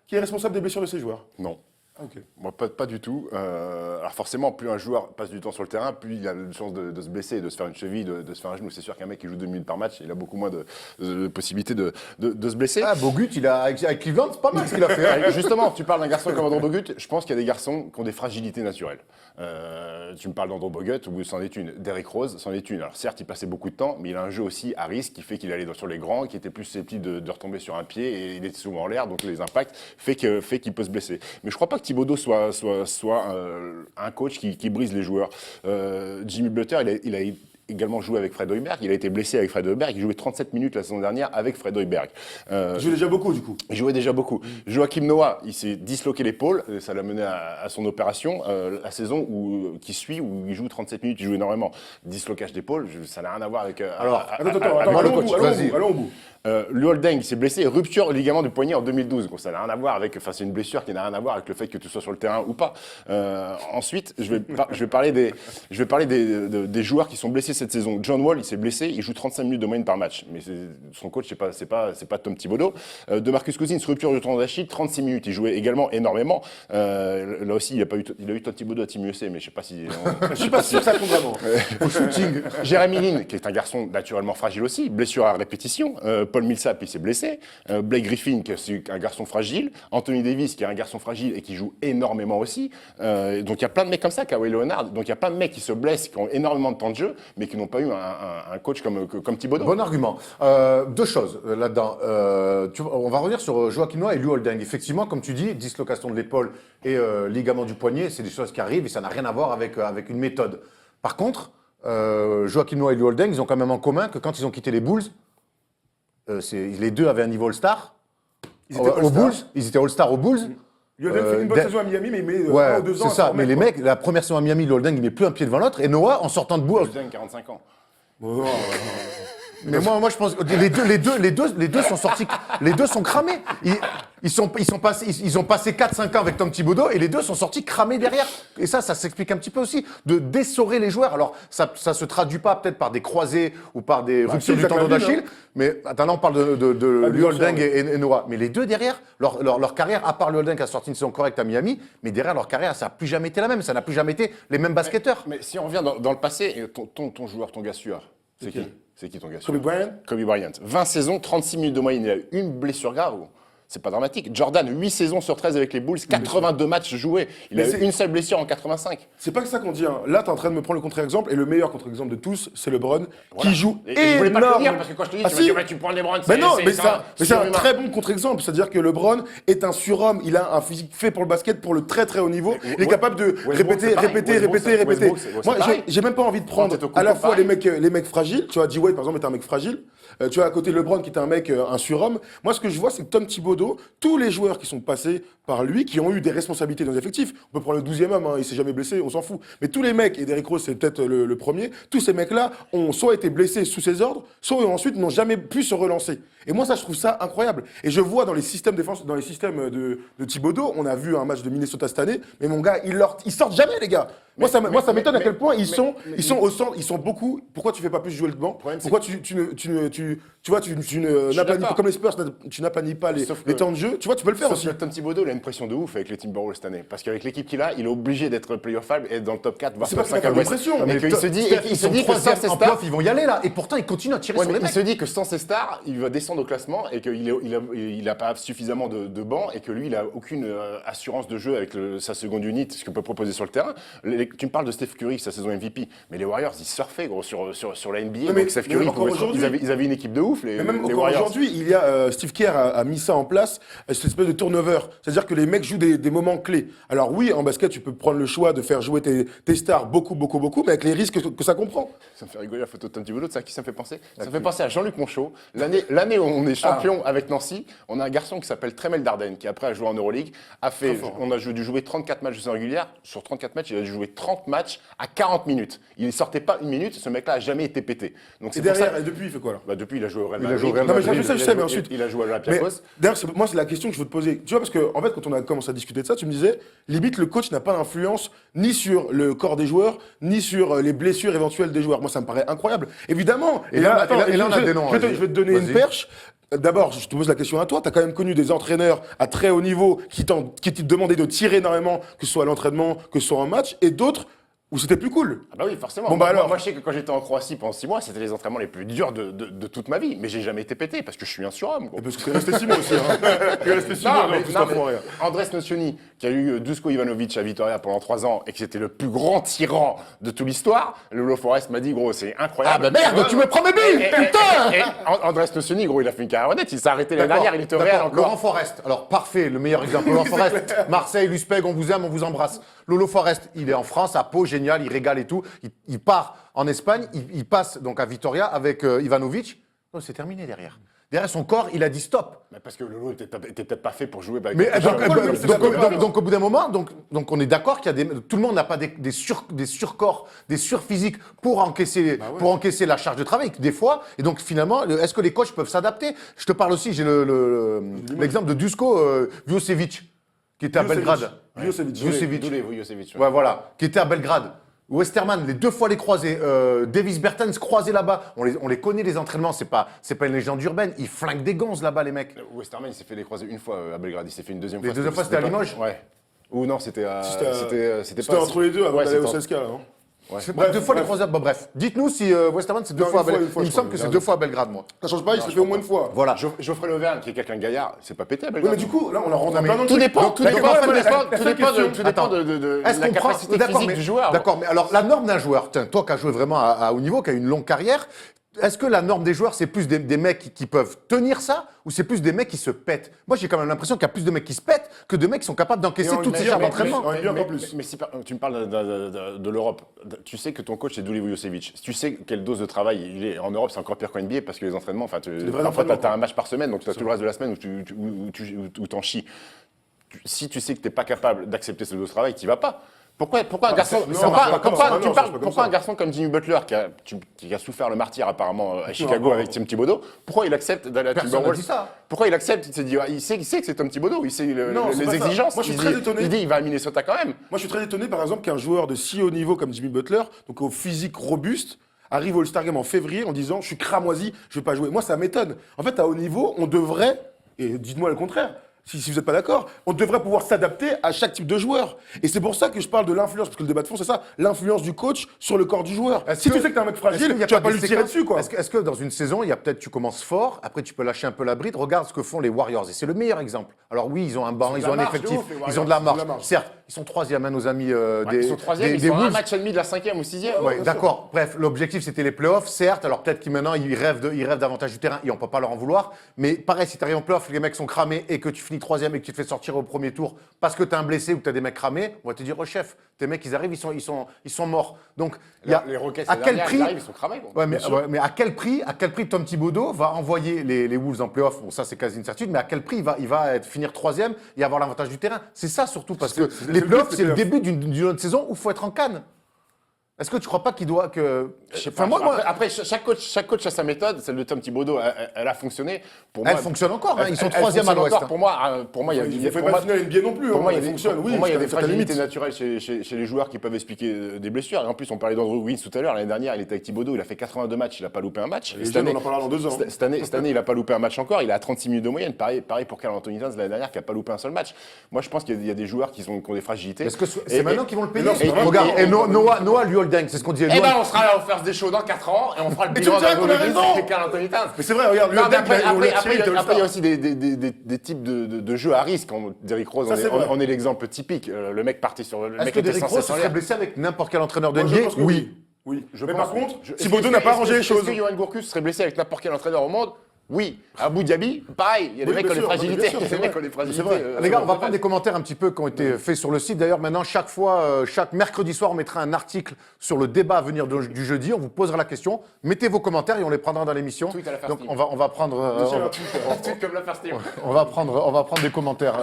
qui est responsable des blessures de ses joueurs. Non. Ah, ok. Moi, pas du tout. Alors forcément, plus un joueur passe du temps sur le terrain, plus il a une chance de se blesser, de se faire une cheville, de se faire un genou. C'est sûr qu'un mec qui joue 2 minutes par match, il a beaucoup moins de possibilités de se blesser. Ah, Bogut, avec Cleveland, c'est pas mal ce qu'il a fait. Hein. Justement, tu parles d'un garçon comme Andrew Bogut, je pense qu'il y a des garçons qui ont des fragilités naturelles. Tu me parles d'Andrew Bogut, ou c'en est une. Derrick Rose, c'en est une. Alors certes, il passait beaucoup de temps, mais il a un jeu aussi à risque qui fait qu'il allait sur les grands, qui était plus susceptible de retomber sur un pied, et il est souvent en l'air, donc les impacts fait qu'il peut se blesser. Mais je crois pas que Thibodeau soit un coach qui brise les joueurs. Jimmy Butler, il a également joué avec Fred Hoiberg. Il a été blessé avec Fred Hoiberg. Il jouait 37 minutes la saison dernière avec Fred Hoiberg. Il jouait déjà beaucoup, du coup. Il jouait déjà beaucoup. Joachim Noah, il s'est disloqué l'épaule. Ça l'a mené à son opération. La saison qui suit, où il joue 37 minutes, il joue énormément. Dislocage d'épaule, ça n'a rien à voir avec... Alors, attends, allons au bout. Luol Deng, il s'est blessé, rupture du ligament du poignet en 2012. Donc ça n'a rien à voir avec, c'est une blessure qui n'a rien à voir avec le fait que tu sois sur le terrain ou pas. Ensuite, je vais parler des joueurs qui sont blessés cette saison. John Wall, il s'est blessé, il joue 35 minutes de moyenne par match. Mais son coach, c'est pas Tom Thibodeau. DeMarcus Cousins, rupture du tendon d'Achille, 36 minutes. Il jouait également énormément. Là aussi, il a eu Tom Thibodeau à Team USA, mais je sais pas si. Je suis pas sûr que ça compte vraiment. Au shooting. Jeremy Lin, qui est un garçon naturellement fragile aussi, blessure à répétition. Paul Millsap, il s'est blessé. Blake Griffin, qui est un garçon fragile. Anthony Davis, qui est un garçon fragile et qui joue énormément aussi. Donc il y a plein de mecs comme ça, Kawhi Leonard. Donc il y a plein de mecs qui se blessent, qui ont énormément de temps de jeu, mais qui n'ont pas eu un coach comme Thibodeau. Bon argument. 2 choses là-dedans. On va revenir sur Joachim Noah et Luol Deng. Effectivement, comme tu dis, dislocation de l'épaule et ligament du poignet, c'est des choses qui arrivent et ça n'a rien à voir avec une méthode. Par contre, Joachim Noah et Luol Deng, ils ont quand même en commun que quand ils ont quitté les Bulls, les deux avaient un niveau All-Star. Ils étaient All-Star aux Bulls. Luol Deng fait une bonne saison à Miami, mais il met 1 ou 2 ans. C'est ça, mais les mecs, la première saison à Miami, Luol Deng, il met plus un pied devant l'autre. Et Noah, en sortant de Bulls. Luol Deng, 45 ans. Mais moi, je pense que les deux sont sortis, les deux sont cramés. Ils ont passé 4-5 ans avec Tom Thibodeau et les deux sont sortis cramés derrière. Et ça s'explique un petit peu aussi, de dessorer les joueurs. Alors, ça se traduit pas peut-être par des croisés ou par des ruptures du tendon d'Achille, mais attends, là, on parle de Luol Deng et Noah. Mais les deux derrière, leur carrière, à part Luol Deng qui a sorti une saison correcte à Miami, mais derrière leur carrière, ça n'a plus jamais été la même. Ça n'a plus jamais été les mêmes basketteurs. Mais si on revient dans le passé, ton joueur, ton gars sûr, c'est qui? C'est qui ton gars sûr? Kobe Bryant. Kobe Bryant. 20 saisons, 36 minutes de moyenne. Il a eu une blessure grave. C'est pas dramatique. Jordan, 8 saisons sur 13 avec les Bulls, 82 matchs joués. Il a Mais eu une seule blessure en 85. C'est pas que ça qu'on dit. Hein. Là, t'es en train de me prendre le contre-exemple, et le meilleur contre-exemple de tous, c'est LeBron, Voilà. qui joue Et je voulais pas te le dire, énorme. parce que quand je te dis, Ah, tu si. vas dire, ouais, tu prends les Browns, Mais non, mais c'est un surhumain. très bon contre-exemple. C'est-à-dire que LeBron est un surhomme. Il a un physique fait pour le basket, pour le très très haut niveau. Il est capable de Westbrook, c'est pareil. répéter. Westbrook, c'est Moi, pareil. j'ai même pas envie de prendre t'es au à la coco, fois pareil. les mecs fragiles. Tu vois, D-Wade, par exemple, est un mec fragile. Tu vois, à côté de LeBron, qui est un mec, un surhomme. Moi, ce que je vois, c'est que Tom Thibodeau, tous les joueurs qui sont passés par lui, qui ont eu des responsabilités dans les effectifs, on peut prendre le 12e homme, hein, il s'est jamais blessé, on s'en fout. Mais tous les mecs, et Derrick Rose, c'est peut-être le premier, tous ces mecs-là ont soit été blessés sous ses ordres, soit ensuite n'ont jamais pu se relancer. Et moi, ça, je trouve ça incroyable. Et je vois dans les systèmes défense, dans les systèmes de Thibodeau, on a vu un match de Minnesota cette année, mais mon gars, ils sortent jamais, les gars. Moi, ça m'étonne à quel point ils sont au centre, ils sont beaucoup. Pourquoi tu fais pas plus jouer le banc? problème, c'est Pourquoi tu n'aplanis pas, comme les Spurs, tu n'aplanis pas les Sauf que- temps de jeu? Tu vois, tu peux le faire Sauf aussi. que Tom Thibodeau, il a une pression de ouf avec les Timberwolves cette année. Parce qu'avec l'équipe qu'il a, il est obligé d'être playoffable et être dans le top 4, voire C'est top pas qu'il a 5 à pas de l'Ouest. pression. Et qu'il se dit, Ils sont que sans troisième ses en stars, playoff, ils vont y aller là. Et pourtant, ils continuent à tirer ouais, sur mais les il mecs. se dit que sans ses stars, il va descendre au classement et qu'il a pas suffisamment de banc et que lui, il a aucune assurance de jeu avec sa seconde unité, ce que peut proposer sur le terrain. Tu me parles de Steph Curry, sa saison MVP, mais les Warriors, ils surfaient gros sur la NBA. mais- Donc Steph mais Curry, encore aujourd'hui- ils avaient une équipe de ouf, les Mais même les encore Warriors. aujourd'hui, il y a Steve Kerr a mis ça en place, cette espèce de turnover. C'est-à-dire que les mecs jouent des moments clés. Alors oui, en basket, tu peux prendre le choix de faire jouer tes stars beaucoup, mais avec les risques que ça comprend. Ça me fait rigoler la photo de Tom Thibodeau, tu sais à qui ça me fait penser? Ça me fait penser à Jean-Luc Monchot. L'année où on est champion avec Nancy, on a un garçon qui s'appelle Tremel Dardenne, qui après a joué en Euroleague, on a dû jouer 34 matchs de saison régulière. Sur 34 matchs, il a dû jouer 30 matchs à 40 minutes. Il ne sortait pas une minute, ce mec-là a jamais été pété. Donc Et c'est pour derrière, ça. et depuis, il fait quoi là? Bah, depuis, il a joué au Real Il a Madrid. joué au Real Non, mais Madrid. je sais, mais ensuite. Il a joué à Mais l'Olympiakos. d'ailleurs, moi, c'est la question que je veux te poser. Tu vois, parce que, en fait, quand on a commencé à discuter de ça, tu me disais, limite, le coach n'a pas d'influence ni sur le corps des joueurs, ni sur les blessures éventuelles des joueurs. Moi, ça me paraît incroyable. Évidemment. Et là, on a des noms, Je vais te donner une vas-y. perche. D'abord, je te pose la question à toi. Tu as quand même connu des entraîneurs à très haut niveau qui te demandaient de tirer énormément, que ce soit à l'entraînement, que ce soit en match, et d'autres où c'était plus cool. Ah bah oui, forcément. Bon, bah alors. Moi, je sais que quand j'étais en Croatie pendant 6 mois, c'était les entraînements les plus durs de toute ma vie. Mais j'ai jamais été pété parce que je suis un surhomme. Gros. Et parce que c'est resté 6 mois aussi. Hein. Il est resté 6 mois, en plus, l'enfoiré. Andrés Nocioni, qui a eu Dusko Ivanovic à Vitoria pendant 3 ans et qui était le plus grand tyran de toute l'histoire, Lolo Forest m'a dit, gros, c'est incroyable. Ah bah merde, tu me prends mes billes, putain. Et Andrés Nocioni, gros, il a fait une carrière honnête. Il s'est arrêté l'année dernière, il était au Real D'accord, encore. Laurent Forest. Alors parfait, le meilleur exemple. Laurent Forest, Marseille, Luspeg, on vous aime, on vous embrasse. Lolo Forest, il est en France, à Pau, génial, il régale et tout. Il part en Espagne, il passe donc à Vitoria avec Ivanovic. Non, c'est terminé derrière. Derrière son corps, il a dit stop. Mais parce que Lolo était peut-être pas fait pour jouer. Mais avec donc, au bout d'un moment, donc on est d'accord qu'il y a tout le monde n'a pas des surcorps, des surphysiques pour encaisser la charge de travail des fois. Et donc finalement, est-ce que les coachs peuvent s'adapter? Je te parle aussi, j'ai l'exemple de Dusko Vujocevic qui était à Belgrade. Vujocevic. Ouais, voilà, qui était à Belgrade. Westerman, les 2 fois les croisés. Davis Bertens croisé là-bas. On les connaît, les entraînements. C'est pas une légende urbaine. Ils flinguent des gonzes là-bas, les mecs. Westerman, il s'est fait les croiser une fois à Belgrade. Il s'est fait une deuxième Les fois. deuxième fois, c'était à Limoges. Ouais. Ou non, c'était à. C'était entre les deux avant Ouais, d'aller au c'était en- CSKA, là, non? C'est Bref, 2 fois les bref. croisés. Bon, bref. Dites-nous si Westerman, c'est 2 Non, fois à une fois, Belgrade. une fois, Il me je semble crois, que c'est il 2 a fois à Belgrade, moi. Ça change pas, il se fait au moins une fois. Voilà. Geoffrey Lauvergne, qui est quelqu'un de gaillard, c'est pas pété à Oui, Belgrade. mais du coup, là, on en rentre dans plein d'autres Tout trucs. dépend, Donc, tout dépend d'accord, tout mais dépend la question- de Est-ce la qu'on prend capacité d'accord, physique mais- du joueur. D'accord, mais alors la norme d'un joueur, tiens, toi qui as joué vraiment à haut niveau, qui a une longue carrière, est-ce que la norme des joueurs, c'est plus des mecs qui peuvent tenir ça ou c'est plus des mecs qui se pètent? Moi, j'ai quand même l'impression qu'il y a plus de mecs qui se pètent que de mecs qui sont capables d'encaisser toutes ces charges d'entraînement. Mais si tu me parles de l'Europe, tu sais que ton coach c'est Duli Vujocevic. Tu sais quelle dose de travail il est. En Europe, c'est encore pire qu'en NBA parce que les entraînements, vrais parfois entraînements, tu as un match par semaine, donc tu as tout le reste de la semaine où t'en chies. Si tu sais que tu n'es pas capable d'accepter ce dose de travail, tu n'y vas pas. Pourquoi un garçon pourquoi un garçon comme Jimmy Butler qui a souffert le martyr apparemment à Chicago avec Tom Thibodeau, pourquoi il accepte d'aller à Personne n'a Timberwolves? dit ça. Pourquoi il accepte? Il se dit, il sait que c'est Tom Thibodeau, il sait Non, c'est les pas ça. exigences. Moi, je suis Il très dit- étonné. Il dit il va à Minnesota quand même. Moi, je suis très étonné, par exemple, qu'un joueur de si haut niveau comme Jimmy Butler, donc au physique robuste, arrive au All-Star Game en février en disant « Je suis cramoisi, je ne vais pas jouer ». Moi, ça m'étonne. En fait, à haut niveau, on devrait, et dites-moi le contraire, si vous n'êtes pas d'accord, on devrait pouvoir s'adapter à chaque type de joueur. Et c'est pour ça que je parle de l'influence, parce que le débat de fond, c'est ça, l'influence du coach sur le corps du joueur. Si tu sais que t'es un mec fragile, tu vas pas lui tirer dessus, quoi. Est-ce que dans une saison, il y a peut-être tu commences fort, après tu peux lâcher un peu la bride. Regarde ce que font les Warriors, et c'est le meilleur exemple. Alors oui, ils ont un banc, ils ont un effectif, ils ont de la marge. Certes, ils sont troisième, nos amis des Ils sont troisième, ils sont à un match et demi de la 5e ou 6e. Ouais, d'accord. Bref, l'objectif c'était les playoffs, certes. Alors peut-être qu'ils maintenant ils rêvent davantage du terrain et on peut pas leur en vouloir. Mais pareil, si tu arrives en playoffs, les mecs sont cramés et que tu finis troisième et que tu te fais sortir au premier tour parce que tu as un blessé ou que tu as des mecs cramés, on va te dire oh chef, tes mecs ils arrivent, ils sont morts. Donc il y a Les Rockets, à quel prix ils arrivent, ils sont cramés. Bon. Ouais, mais à quel prix Tom Thibodeau va envoyer les Wolves en playoffs? Bon, ça c'est quasi une certitude, mais à quel prix il va finir troisième et avoir l'avantage du terrain? C'est ça surtout parce que les playoffs c'est le début d'une autre saison où il faut être en canne. Est-ce que tu crois pas qu'il doit que... Je sais pas. Après, chaque coach a sa méthode. Celle de Tom Thibodeau, elle a fonctionné. Pour moi, elle fonctionne encore. Ils sont troisième à l'Ouest. Pour moi, il y a. Il ne fait pas finir NBA non plus. Pour moi, il fonctionne. Pour moi, il y a des fragilités naturelles chez les joueurs qui peuvent expliquer des blessures. Et en plus, on parlait d'Andrew Wiggins tout à l'heure. L'année dernière, il était avec Thibodeau. Il a fait 82 matchs. Il n'a pas loupé un match. Cette année, on en parlera dans 2 ans. Cette année, il n'a pas loupé un match encore. Il a 36 minutes de moyenne. Pareil pour Karl Anthony Towns l'année dernière, qui n'a pas loupé un seul match. Moi, je pense qu'il y a des joueurs qui ont des fragilités. Est-ce que c'est maintenant qu'ils vont le payer? Regarde, et Noah Luolden, c'est ce qu'on disait. Eh ben, on sera là au First des Shows dans 4 ans et on fera le bilan d'Andrew Wiggins et Karl Anthony Towns. Mais c'est vrai, regarde, Après, il y a aussi des types de jeux à risque. Derrick Rose, on est l'exemple typique. Le mec partait sur le Est-ce mec que était Derrick Rose serait blessé avec n'importe quel entraîneur de Moi, je NBA? pense que Oui. Oui. Je Mais pense, par contre, je- Thibodeau n'a pas arrangé les choses. Est-ce que Johan Gourcuff serait blessé avec n'importe quel entraîneur au monde? Oui. Abu Dhabi, pareil. Il y a des Oui, mecs qui ont bien des sûr, fragilités. bien sûr, Il y a c'est des mecs vrai. qui ont des fragilités. C'est vrai. Les gars, on va prendre des commentaires un petit peu qui ont été faits sur le site. D'ailleurs, maintenant, chaque mercredi soir, on mettra un article sur le débat à venir du jeudi. On vous posera la question. Mettez vos commentaires et on les prendra dans l'émission. Tweet à la First Donc, Team. on va prendre... Un truc comme la First Team. On va prendre des commentaires.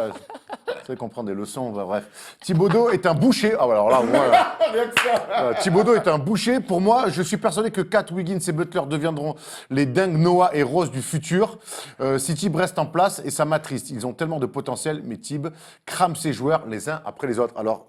C'est vrai qu'on prend des leçons, bref. Thibodeau est un boucher. Ah, alors là, moi, Thibodeau est un boucher. Pour moi, je suis persuadé que Kat, Wiggins et Butler deviendront les dingues Noah et Rose du futur. Si Thib reste en place, et ça m'attriste. Ils ont tellement de potentiel, mais Thib crame ses joueurs les uns après les autres. Alors,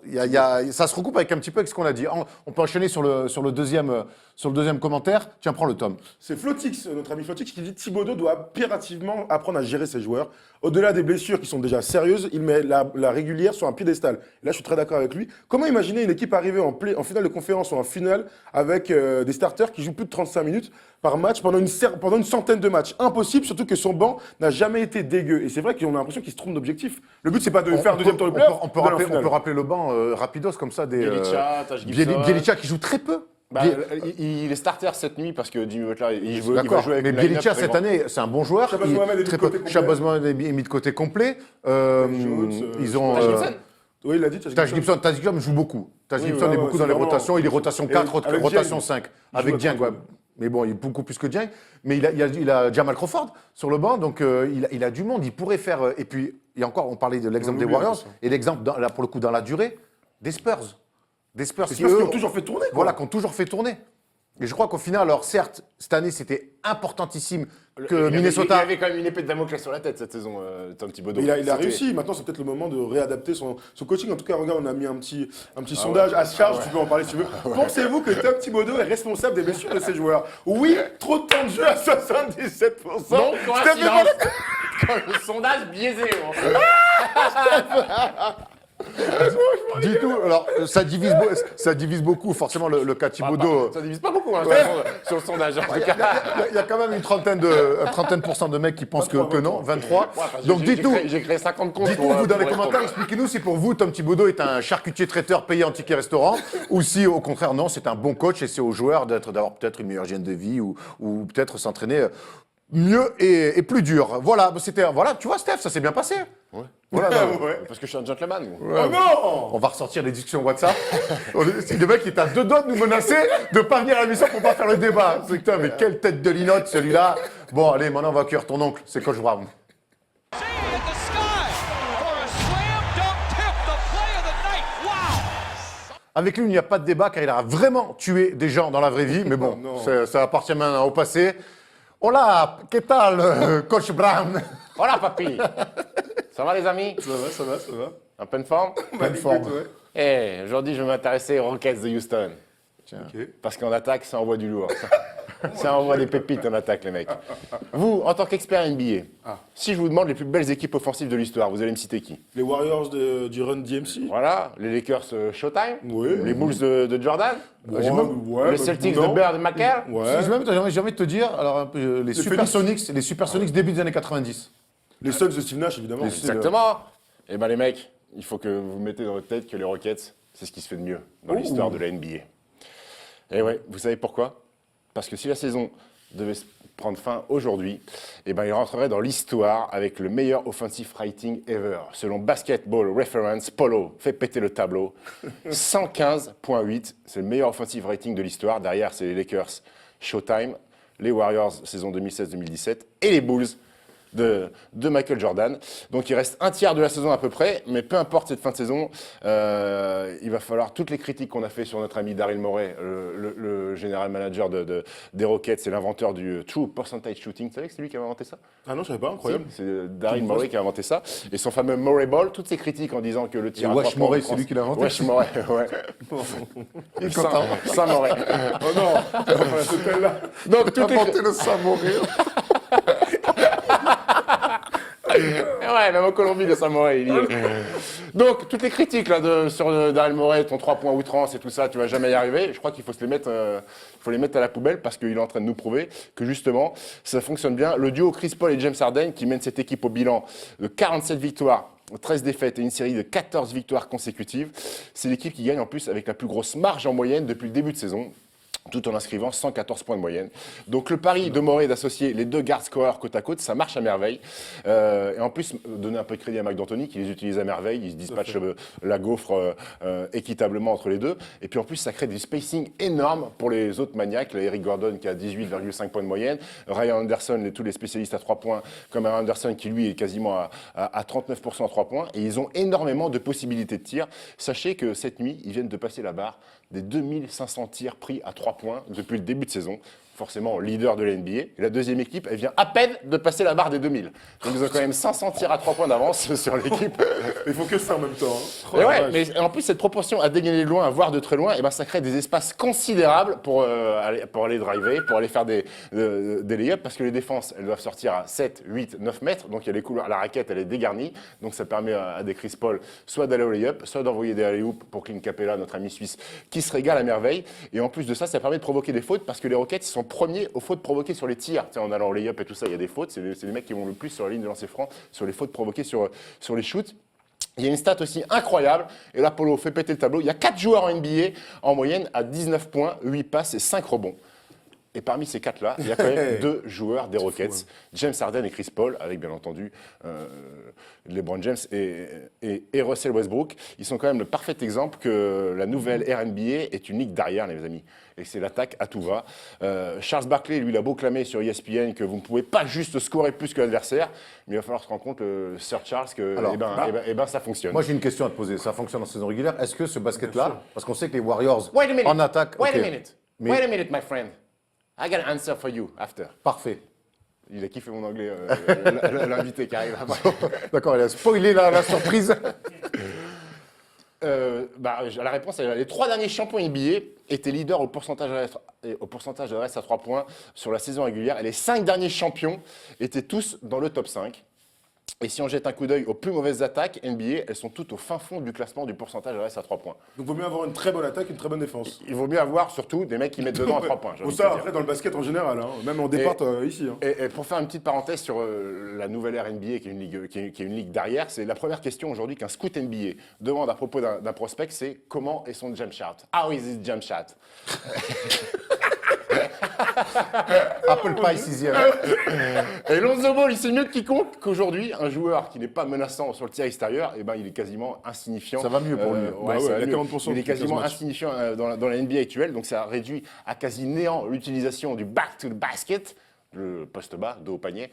ça se recoupe avec un petit peu avec ce qu'on a dit. On peut enchaîner sur le deuxième commentaire. Tiens, prends le tome. C'est Flotix, notre ami Flotix, qui dit Thibodeau doit impérativement apprendre à gérer ses joueurs. Au-delà des blessures qui sont déjà sérieuses, il met la régulière sur un piédestal. Et là, je suis très d'accord avec lui. Comment imaginer une équipe arriver en finale de conférence ou en finale avec des starters qui jouent plus de 35 minutes par match pendant une centaine de matchs? Impossible, surtout que son banc n'a jamais été dégueu. Et c'est vrai qu'on a l'impression qu'il se trompe d'objectif. Le but, c'est pas de faire deuxième tour de playoff. On peut rappeler le banc rapidos comme ça. Bielica, Taj Gibson. Bielica qui joue très peu. Il est starter cette nuit parce que Jimmy Butler, il va D'accord, jouer avec mais le line-up Bielica cette vraiment. année, c'est un bon joueur. Shabazz Mohamed est mis de côté complet. Shabazz Mohamed est mis de côté complet. Ils ont. Taj Gibson. Oui, il l'a dit. Taj Gibson joue beaucoup. Taj Gibson ouais, est beaucoup c'est dans les vraiment- rotations. Il est rotation 4, avec rotation Dieng. 5. Il Avec joue à Dieng, trois, ouais. Mais bon, il est beaucoup plus que Dieng. Mais il a Jamal Crawford sur le banc, donc il a du monde. Il pourrait faire. Et puis, et encore, on parlait de l'exemple des oublie, Warriors. ça. Et l'exemple, là, pour le coup, dans la durée, des Spurs. Des Spurs C'est qui, parce eux, qu'ils ont toujours fait tourner. quoi. voilà, qui ont toujours fait tourner. Et je crois qu'au final, alors certes, cette année, c'était importantissime que Il Minnesota... avait quand même une épée de Damoclès sur la tête cette saison, Tom Thibodeau. Mais il a C'était- réussi. Maintenant, c'est peut-être le moment de réadapter son coaching. En tout cas, regarde, on a mis un petit sondage à charge. Tu peux en parler si tu veux. Pensez-vous que Tom Thibodeau est responsable des blessures de ses joueurs? Oui, trop de temps de jeu à 77%. Non, Steph est coïncidence. pas- Le sondage biaisé. Du tout, alors ça divise beaucoup, forcément, le cas Thibodeau. Ça divise pas beaucoup hein, sur le sondage. En tout cas. Il y a quand même une trentaine de mecs qui pensent que non, 23. Ouais, parce que Donc dites-nous, j'ai créé 50 comptes. dites-nous vous dans les commentaires, expliquez-nous si pour vous, Tom Thibodeau est un charcutier traiteur payé en ticket restaurant, ou si au contraire, non, c'est un bon coach et c'est aux joueurs d'avoir peut-être une meilleure hygiène de vie ou peut-être s'entraîner mieux et plus dur. Voilà, tu vois, Steph, ça s'est bien passé. Ouais. Voilà, Ouais. Parce que je suis un gentleman. Oh non! on va ressortir les discussions WhatsApp. Le mec qui est à 2 doigts de nous menacer de pas venir à l'émission pour pas faire le débat. C'est putain, mais quelle tête de linotte celui-là. Bon, allez, maintenant on va accueillir ton oncle, c'est Coach Brown. at the sky for a slam dunk tip, the play of the night. Wow! Avec lui, il n'y a pas de débat car il a vraiment tué des gens dans la vraie vie. Mais bon, Non. ça appartient maintenant au passé. Hola, que tal, Coach Brown? Voilà, papy. Ça va, les amis? Ça va. En pleine forme? Pleine forme. Aujourd'hui, je vais m'intéresser aux Rockets de Houston. Tiens. Parce qu'en attaque, ça envoie du lourd. Ça envoie des pépites en attaque, les mecs. Vous, en tant qu'expert NBA, si je vous demande les plus belles équipes offensives de l'histoire, vous allez me citer qui? Les Warriors du Run DMC. Voilà, les Lakers Showtime, Oui. les Bulls de Jordan, Ouais, les Celtics de Bird et McHale. Ouais. J'ai envie de te dire, alors un peu, les Supersonics début des années 90. Les Suns de Steve Nash, évidemment. Exactement. Eh ben les mecs, il faut que vous mettez dans votre tête que les Rockets, c'est ce qui se fait de mieux dans l'histoire de la NBA. Et ouais, vous savez pourquoi? Parce que si la saison devait se prendre fin aujourd'hui, eh ben il rentrerait dans l'histoire avec le meilleur offensive rating ever. Selon Basketball Reference, Polo fait péter le tableau. 115.8, c'est le meilleur offensive rating de l'histoire. Derrière, c'est les Lakers Showtime, les Warriors saison 2016-2017 et les Bulls de Michael Jordan. Donc il reste un tiers de la saison à peu près, mais peu importe cette fin de saison, il va falloir toutes les critiques qu'on a fait sur notre ami Daryl Morey, le général manager des Rockets, c'est l'inventeur du True Percentage Shooting. Vous savez que c'est lui qui a inventé ça? Ah non, je savais pas, incroyable. Si, c'est Daryl Morey qui a inventé ça. Et son fameux Morey Ball, toutes ces critiques en disant que le tir à Wesh 3 points Morey, en c'est lui qui l'a inventé. Wesh Morey, ouais. Il est content. Saint Morey. Oh non, enfin, c'est celle-là. Donc toutes les... Inventé le Saint-Moré. Ouais, même en Colombie, le Samouraï, il y est. Donc, toutes les critiques là, sur Daryl Morey, ton 3 points outrance et tout ça, tu vas jamais y arriver. Je crois qu'il faut les mettre à la poubelle parce qu'il est en train de nous prouver que justement, ça fonctionne bien. Le duo Chris Paul et James Harden qui mène cette équipe au bilan de 47 victoires, 13 défaites et une série de 14 victoires consécutives. C'est l'équipe qui gagne en plus avec la plus grosse marge en moyenne depuis le début de saison, tout en inscrivant 114 points de moyenne. Donc le pari de Morey d'associer les deux guards scoreurs côte à côte, ça marche à merveille. Et en plus, donner un peu de crédit à Mike D'Antoni, qui les utilise à merveille, il se dispatche la gaufre équitablement entre les deux. Et puis en plus, ça crée du spacing énorme pour les autres maniaques. Là, Eric Gordon qui a 18,5 points de moyenne, Ryan Anderson et tous les spécialistes à 3 points, comme Ryan Anderson qui lui est quasiment à 39% à 3 points. Et ils ont énormément de possibilités de tir. Sachez que cette nuit, ils viennent de passer la barre des 2500 tirs pris à 3 points depuis le début de saison. Forcément, leader de la NBA. Et la deuxième équipe, elle vient à peine de passer la barre des 2000. Donc ils ont quand même 500 tirs à 3 points d'avance sur l'équipe. Il faut que ça en même temps. Hein. Et ouais, mais en plus, cette proportion à dégainer de loin, voire de très loin, et ben, ça crée des espaces considérables pour aller driver, pour aller faire des lay-ups, parce que les défenses, elles doivent sortir à 7, 8, 9 mètres. Donc il y a les couloirs, la raquette, elle est dégarnie. Donc ça permet à des Chris Paul soit d'aller au lay-up, soit d'envoyer des alley-oops pour Clint Capella, notre ami suisse, qui se régale à merveille. Et en plus de ça, ça permet de provoquer des fautes, parce que les Rockets sont premiers aux fautes provoquées sur les tirs. Tu sais, en allant au lay-up et tout ça, il y a des fautes. C'est les mecs qui vont le plus sur la ligne de lancer franc, sur les fautes provoquées sur les shoots. Il y a une stat aussi incroyable, et là, Polo fait péter le tableau. Il y a 4 joueurs en NBA en moyenne à 19 points, 8 passes et 5 rebonds. Et parmi ces 4-là, il y a quand même 2 joueurs des Rockets, James Harden et Chris Paul, avec bien entendu LeBron James et Russell Westbrook. Ils sont quand même le parfait exemple que la nouvelle RNBA est une ligue d'arrière, les amis. Et c'est l'attaque à tout va. Charles Barkley, lui, il a beau clamer sur ESPN que vous ne pouvez pas juste scorer plus que l'adversaire, mais il va falloir se rendre compte, Sir Charles, que ça fonctionne. Moi, j'ai une question à te poser. Ça fonctionne en saison régulière. Est-ce que ce basket-là, parce qu'on sait que les Warriors Wait a minute. en attaque... Wait ok. a minute. Wait a minute, my friend. I got an answer for you after. Parfait. Il a kiffé mon anglais, l'invité qui arrive après. D'accord, il a spoilé la surprise. La réponse, les 3 derniers champions NBA étaient leaders au pourcentage de reste à 3 points sur la saison régulière. Et les 5 derniers champions étaient tous dans le top 5. Et si on jette un coup d'œil aux plus mauvaises attaques NBA, elles sont toutes au fin fond du classement du pourcentage de reste à 3 points. Donc il vaut mieux avoir une très bonne attaque et une très bonne défense. Il vaut mieux avoir surtout des mecs qui mettent dedans à 3 points. Bon, ça, après, dans le basket en général, hein, même en départ ici. Hein. Et pour faire une petite parenthèse sur la nouvelle ère NBA, qui est une ligue d'arrière, c'est la première question aujourd'hui qu'un scout NBA demande à propos d'un prospect, c'est comment est son jump shot? How is his jump shot? Apple Pie 6e. Et Lonzo Ball, il sait mieux que quiconque qu'aujourd'hui, un joueur qui n'est pas menaçant sur le tir extérieur, eh ben, il est quasiment insignifiant. Ça va mieux pour lui. Ça va il a mieux. 40% Il est quasiment match. insignifiant dans la NBA actuelle, donc ça réduit à quasi néant l'utilisation du back to the basket, le poste bas, dos au panier,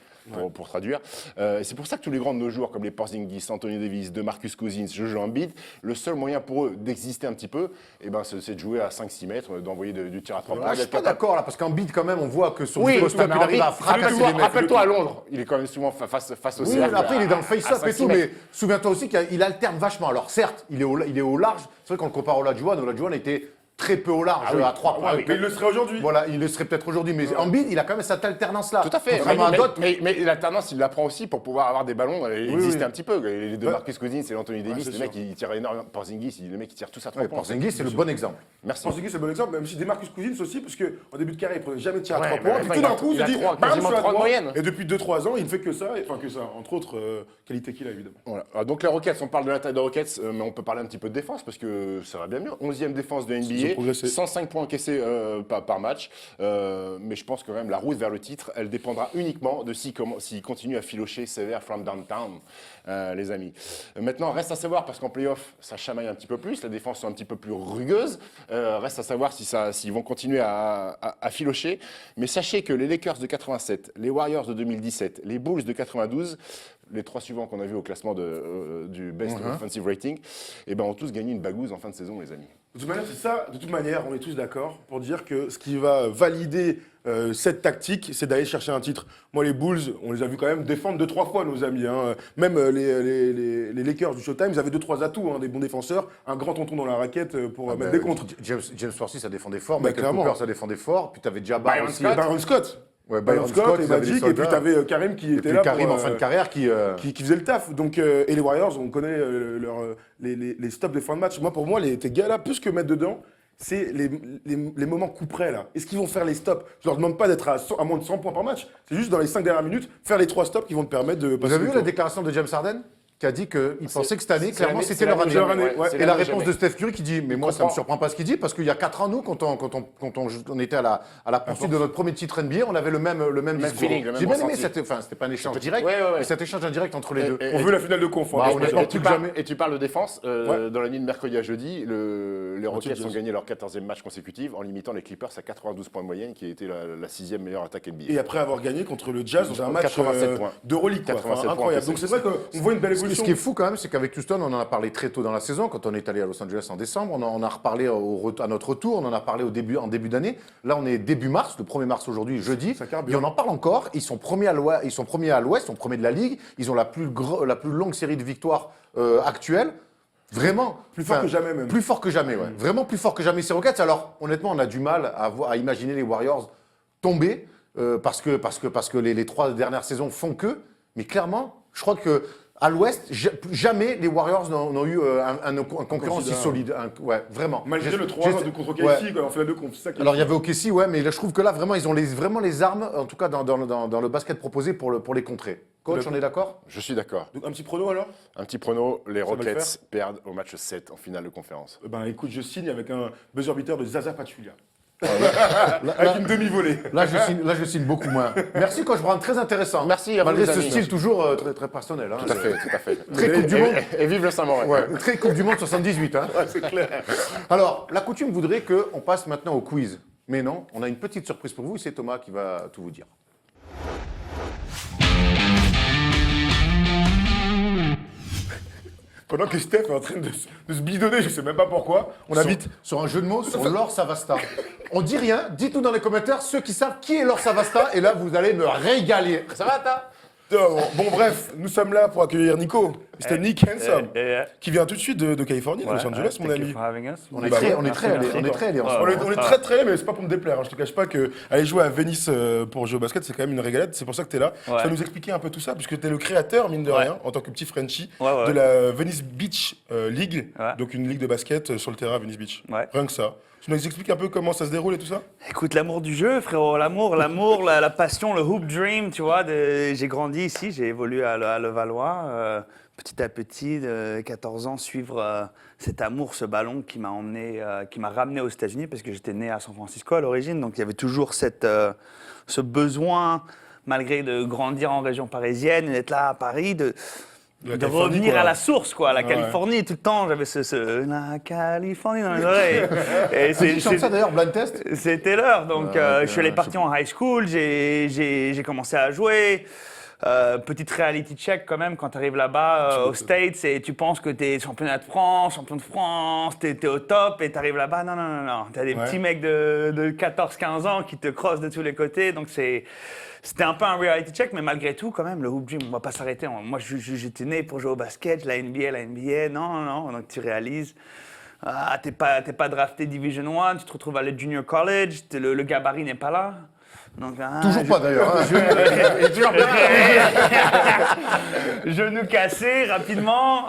pour traduire. C'est pour ça que tous les grands de nos joueurs, comme les Porzingis, Anthony Davis, DeMarcus Cousins, Jojo Embiid, le seul moyen pour eux d'exister un petit peu, eh ben, c'est de jouer à 5-6 mètres, d'envoyer du tir à 3 points. Je suis pas d'accord là, parce qu'en beat quand même, on voit que sur Oui, le post-up, il arrive à fracasser les mecs. rappelle-toi à Londres, il est quand même souvent face au Oui, cercle. après il est dans le face-up à et 5-6 tout, mètres. mais souviens-toi aussi qu'il alterne vachement. Alors certes, il est au large, c'est vrai qu'on le compare au Olajuwon était très peu au large à 3 points. Mais il le serait aujourd'hui. Voilà, il le serait peut-être aujourd'hui, mais Embiid, il a quand même cette alternance-là. Tout à fait. Contrairement à d'autres. Mais l'alternance, il l'apprend aussi pour pouvoir avoir des ballons et exister un petit peu. Les deux Marcus Cousins et Anthony Davis, c'est les mecs, ils tirent énormément. Porzingis, les mecs, ils tirent tous à 3 points. Porzingis, c'est le bon exemple. Merci. Porzingis, c'est le bon exemple, même si Demarcus Cousins aussi, parce qu'en début de carrière, il prenait jamais de tir à Ouais, 3 mais points. enfin, Puis tout d'un coup, il se dit, quasiment 3 de moyenne. Et depuis 2-3 ans, il ne fait que ça, entre autres qualités qu'il a évidemment. Voilà. Donc les Rockets, on parle de la taille des Rockets, mais on peut parler un petit peu de défense parce que ça va bien mieux. 11e défense de Ils ont NBA, progressé. 105 points encaissés par match. Mais je pense que quand même la route vers le titre, elle dépendra uniquement de s'ils continuent à filocher sévère from downtown, les amis. Maintenant, reste à savoir, parce qu'en playoff, ça chamaille un petit peu plus, la défense est un petit peu plus rugueuse. Reste à savoir s'ils vont continuer à filocher. Mais sachez que les Lakers de 87, les Warriors de 2017, les Bulls de 92, les 3 suivants qu'on a vus au classement du Best Offensive Rating, ont tous gagné une bagouze en fin de saison, les amis. De toute manière, c'est ça. De toute manière, on est tous d'accord pour dire que ce qui va valider cette tactique, c'est d'aller chercher un titre. Moi, les Bulls, on les a vus quand même défendre 2-3 fois, nos amis. Hein. Même les Lakers du Showtime, ils avaient 2-3 atouts, des bons défenseurs, un grand tonton dans la raquette pour mettre des contres. James Worthy, ça défendait fort. Bah, Michael clairement. Cooper, ça défendait fort. Puis t'avais Jabbar Byron aussi. Scott. Byron Scott. Ouais, Byron Scott et ils avaient Magic, les et puis soldats. t'avais Karim qui Et était puis là Karim pour, en fin de carrière qui faisait le taf. Donc, et les Warriors, on connaît les stops des fins de match. Pour moi, tes gars là, plus que mettre dedans, c'est les moments coup près là. Est-ce qu'ils vont faire les stops? Je leur demande pas d'être à moins de 100 points par match. C'est juste dans les 5 dernières minutes, faire les 3 stops qui vont te permettre de Vous passer avez le vu la tour. déclaration de James Harden qui a dit qu'il pensait que cette année, c'est clairement, l'année- c'était c'est leur l'année année. jamais, ouais, c'est Et la l'année réponse jamais. de Steph Curry qui dit, mais moi ça me surprend pas ce qu'il dit, parce qu'il y a 4 ans, nous, quand on était à la poursuite de notre premier titre NBA, on avait le même discours. feeling, le même J'ai bien aimé, ressenti. c'était pas un échange direct, Ouais. mais cet échange indirect entre les deux. On veut la finale de conf. Bah, honnêtement, Et tu parles de défense. Dans la nuit de mercredi à jeudi, les Rockets ont gagné leur 14e match consécutif en limitant les Clippers à 92 points de moyenne, qui a été la 6e meilleure attaque NBA. Et après avoir gagné contre le Jazz dans un match 87 points. d'Euroleague, quoi. 87 Enfin, points, incroyable. c'est- Donc c'est vrai qu'on voit une belle Ce évolution. qui est fou quand même, c'est qu'avec Houston, on en a parlé très tôt dans la saison, quand on est allé à Los Angeles en décembre, on en a reparlé à notre retour, on en a parlé en début d'année. Là, on est début mars, le 1er mars aujourd'hui, jeudi, Ça carbure. et on en parle encore. Ils sont premiers à l'ouest, ils sont premiers de la ligue, ils ont la plus longue série de victoires actuelle. Vraiment. Plus fort que jamais, même. Plus fort que jamais, ouais. Vraiment plus fort que jamais ces Rockets. Alors, honnêtement, on a du mal à imaginer les Warriors tomber parce que les 3 dernières saisons font que. Mais clairement, je crois que à l'Ouest, jamais les Warriors n'ont eu un concurrent aussi solide. Ouais, vraiment. Malgré le 3 de contre KC, Ouais. on fait la 2 contre. C'est ça qui est Alors il y avait OKC, ouais, mais là, je trouve que là, vraiment, ils ont vraiment les armes, en tout cas dans le basket proposé pour les contrer. Coach, on est d'accord? Je suis d'accord. Donc, un petit prono alors? Un petit prono, les va le Rockets perdent au match 7 en finale de conférence. Ben écoute, je signe avec un buzzer beater de Zaza Pachulia. Avec une demi-volée. Là, je signe beaucoup moins. Merci, coach Brown, très intéressant. Merci à vous, Malgré les ce amis. style toujours très, très personnel. Hein, Tout à fait. Très Coupe du Monde. Et vive le Saint-Mauré. Ouais, très Coupe du Monde 78. Hein. C'est clair. Alors, la coutume voudrait qu'on passe maintenant au quiz. Mais non, on a une petite surprise pour vous et c'est Thomas qui va tout vous dire. Pendant que Steph est en train de se bidonner, je sais même pas pourquoi, on invite. Sur un jeu de mots sur Laure Savasta. On dit rien, dites-nous dans les commentaires ceux qui savent qui est Laure Savasta et là vous allez me régaler. Ça va, ta? Bon, bref, nous sommes là pour accueillir Nico. C'était Nick Handsome, qui vient tout de suite de Californie, de Los Angeles, mon ami. On est très allés ensemble. On est très très, mais c'est pas pour me déplaire. Hein. Je te cache pas que aller jouer à Venice pour jouer au basket, c'est quand même une régalade. C'est pour ça que tu es là. Tu vas nous expliquer un peu tout ça, puisque tu es le créateur, mine de rien, en tant que petit Frenchie, de la Venice Beach League, donc une ligue de basket sur le terrain à Venice Beach. Rien que ça. Tu nous expliques un peu comment ça se déroule et tout ça? Écoute, l'amour du jeu, frérot, l'amour, la passion, le hoop dream, tu vois. J'ai grandi ici, j'ai évolué à Levallois. Petit à petit, de 14 ans, suivre cet amour, ce ballon qui m'a emmené, qui m'a ramené aux États-Unis parce que j'étais né à San Francisco à l'origine. Donc il y avait toujours ce besoin, malgré de grandir en région parisienne, d'être là à Paris, de revenir à la source, quoi, la Californie, tout le temps, j'avais la Californie dans les oreilles. Et Tu chantes ça d'ailleurs, blind test? C'était l'heure, donc je suis allé partir en high school, j'ai commencé à jouer. Petite reality check quand même quand tu arrives là-bas aux States et tu penses que tu es champion de France, tu es au top et tu arrives là-bas, non. Tu as des petits mecs de 14-15 ans qui te crossent de tous les côtés, donc c'était un peu un reality check, mais malgré tout, quand même, le hoop dream, on va pas s'arrêter. Moi, j'étais né pour jouer au basket, la NBA, non. Donc tu réalises, t'es pas drafté Division 1, tu te retrouves à aller junior college, le gabarit n'est pas là. Donc, Toujours pas d'ailleurs. Hein. Genou cassé rapidement.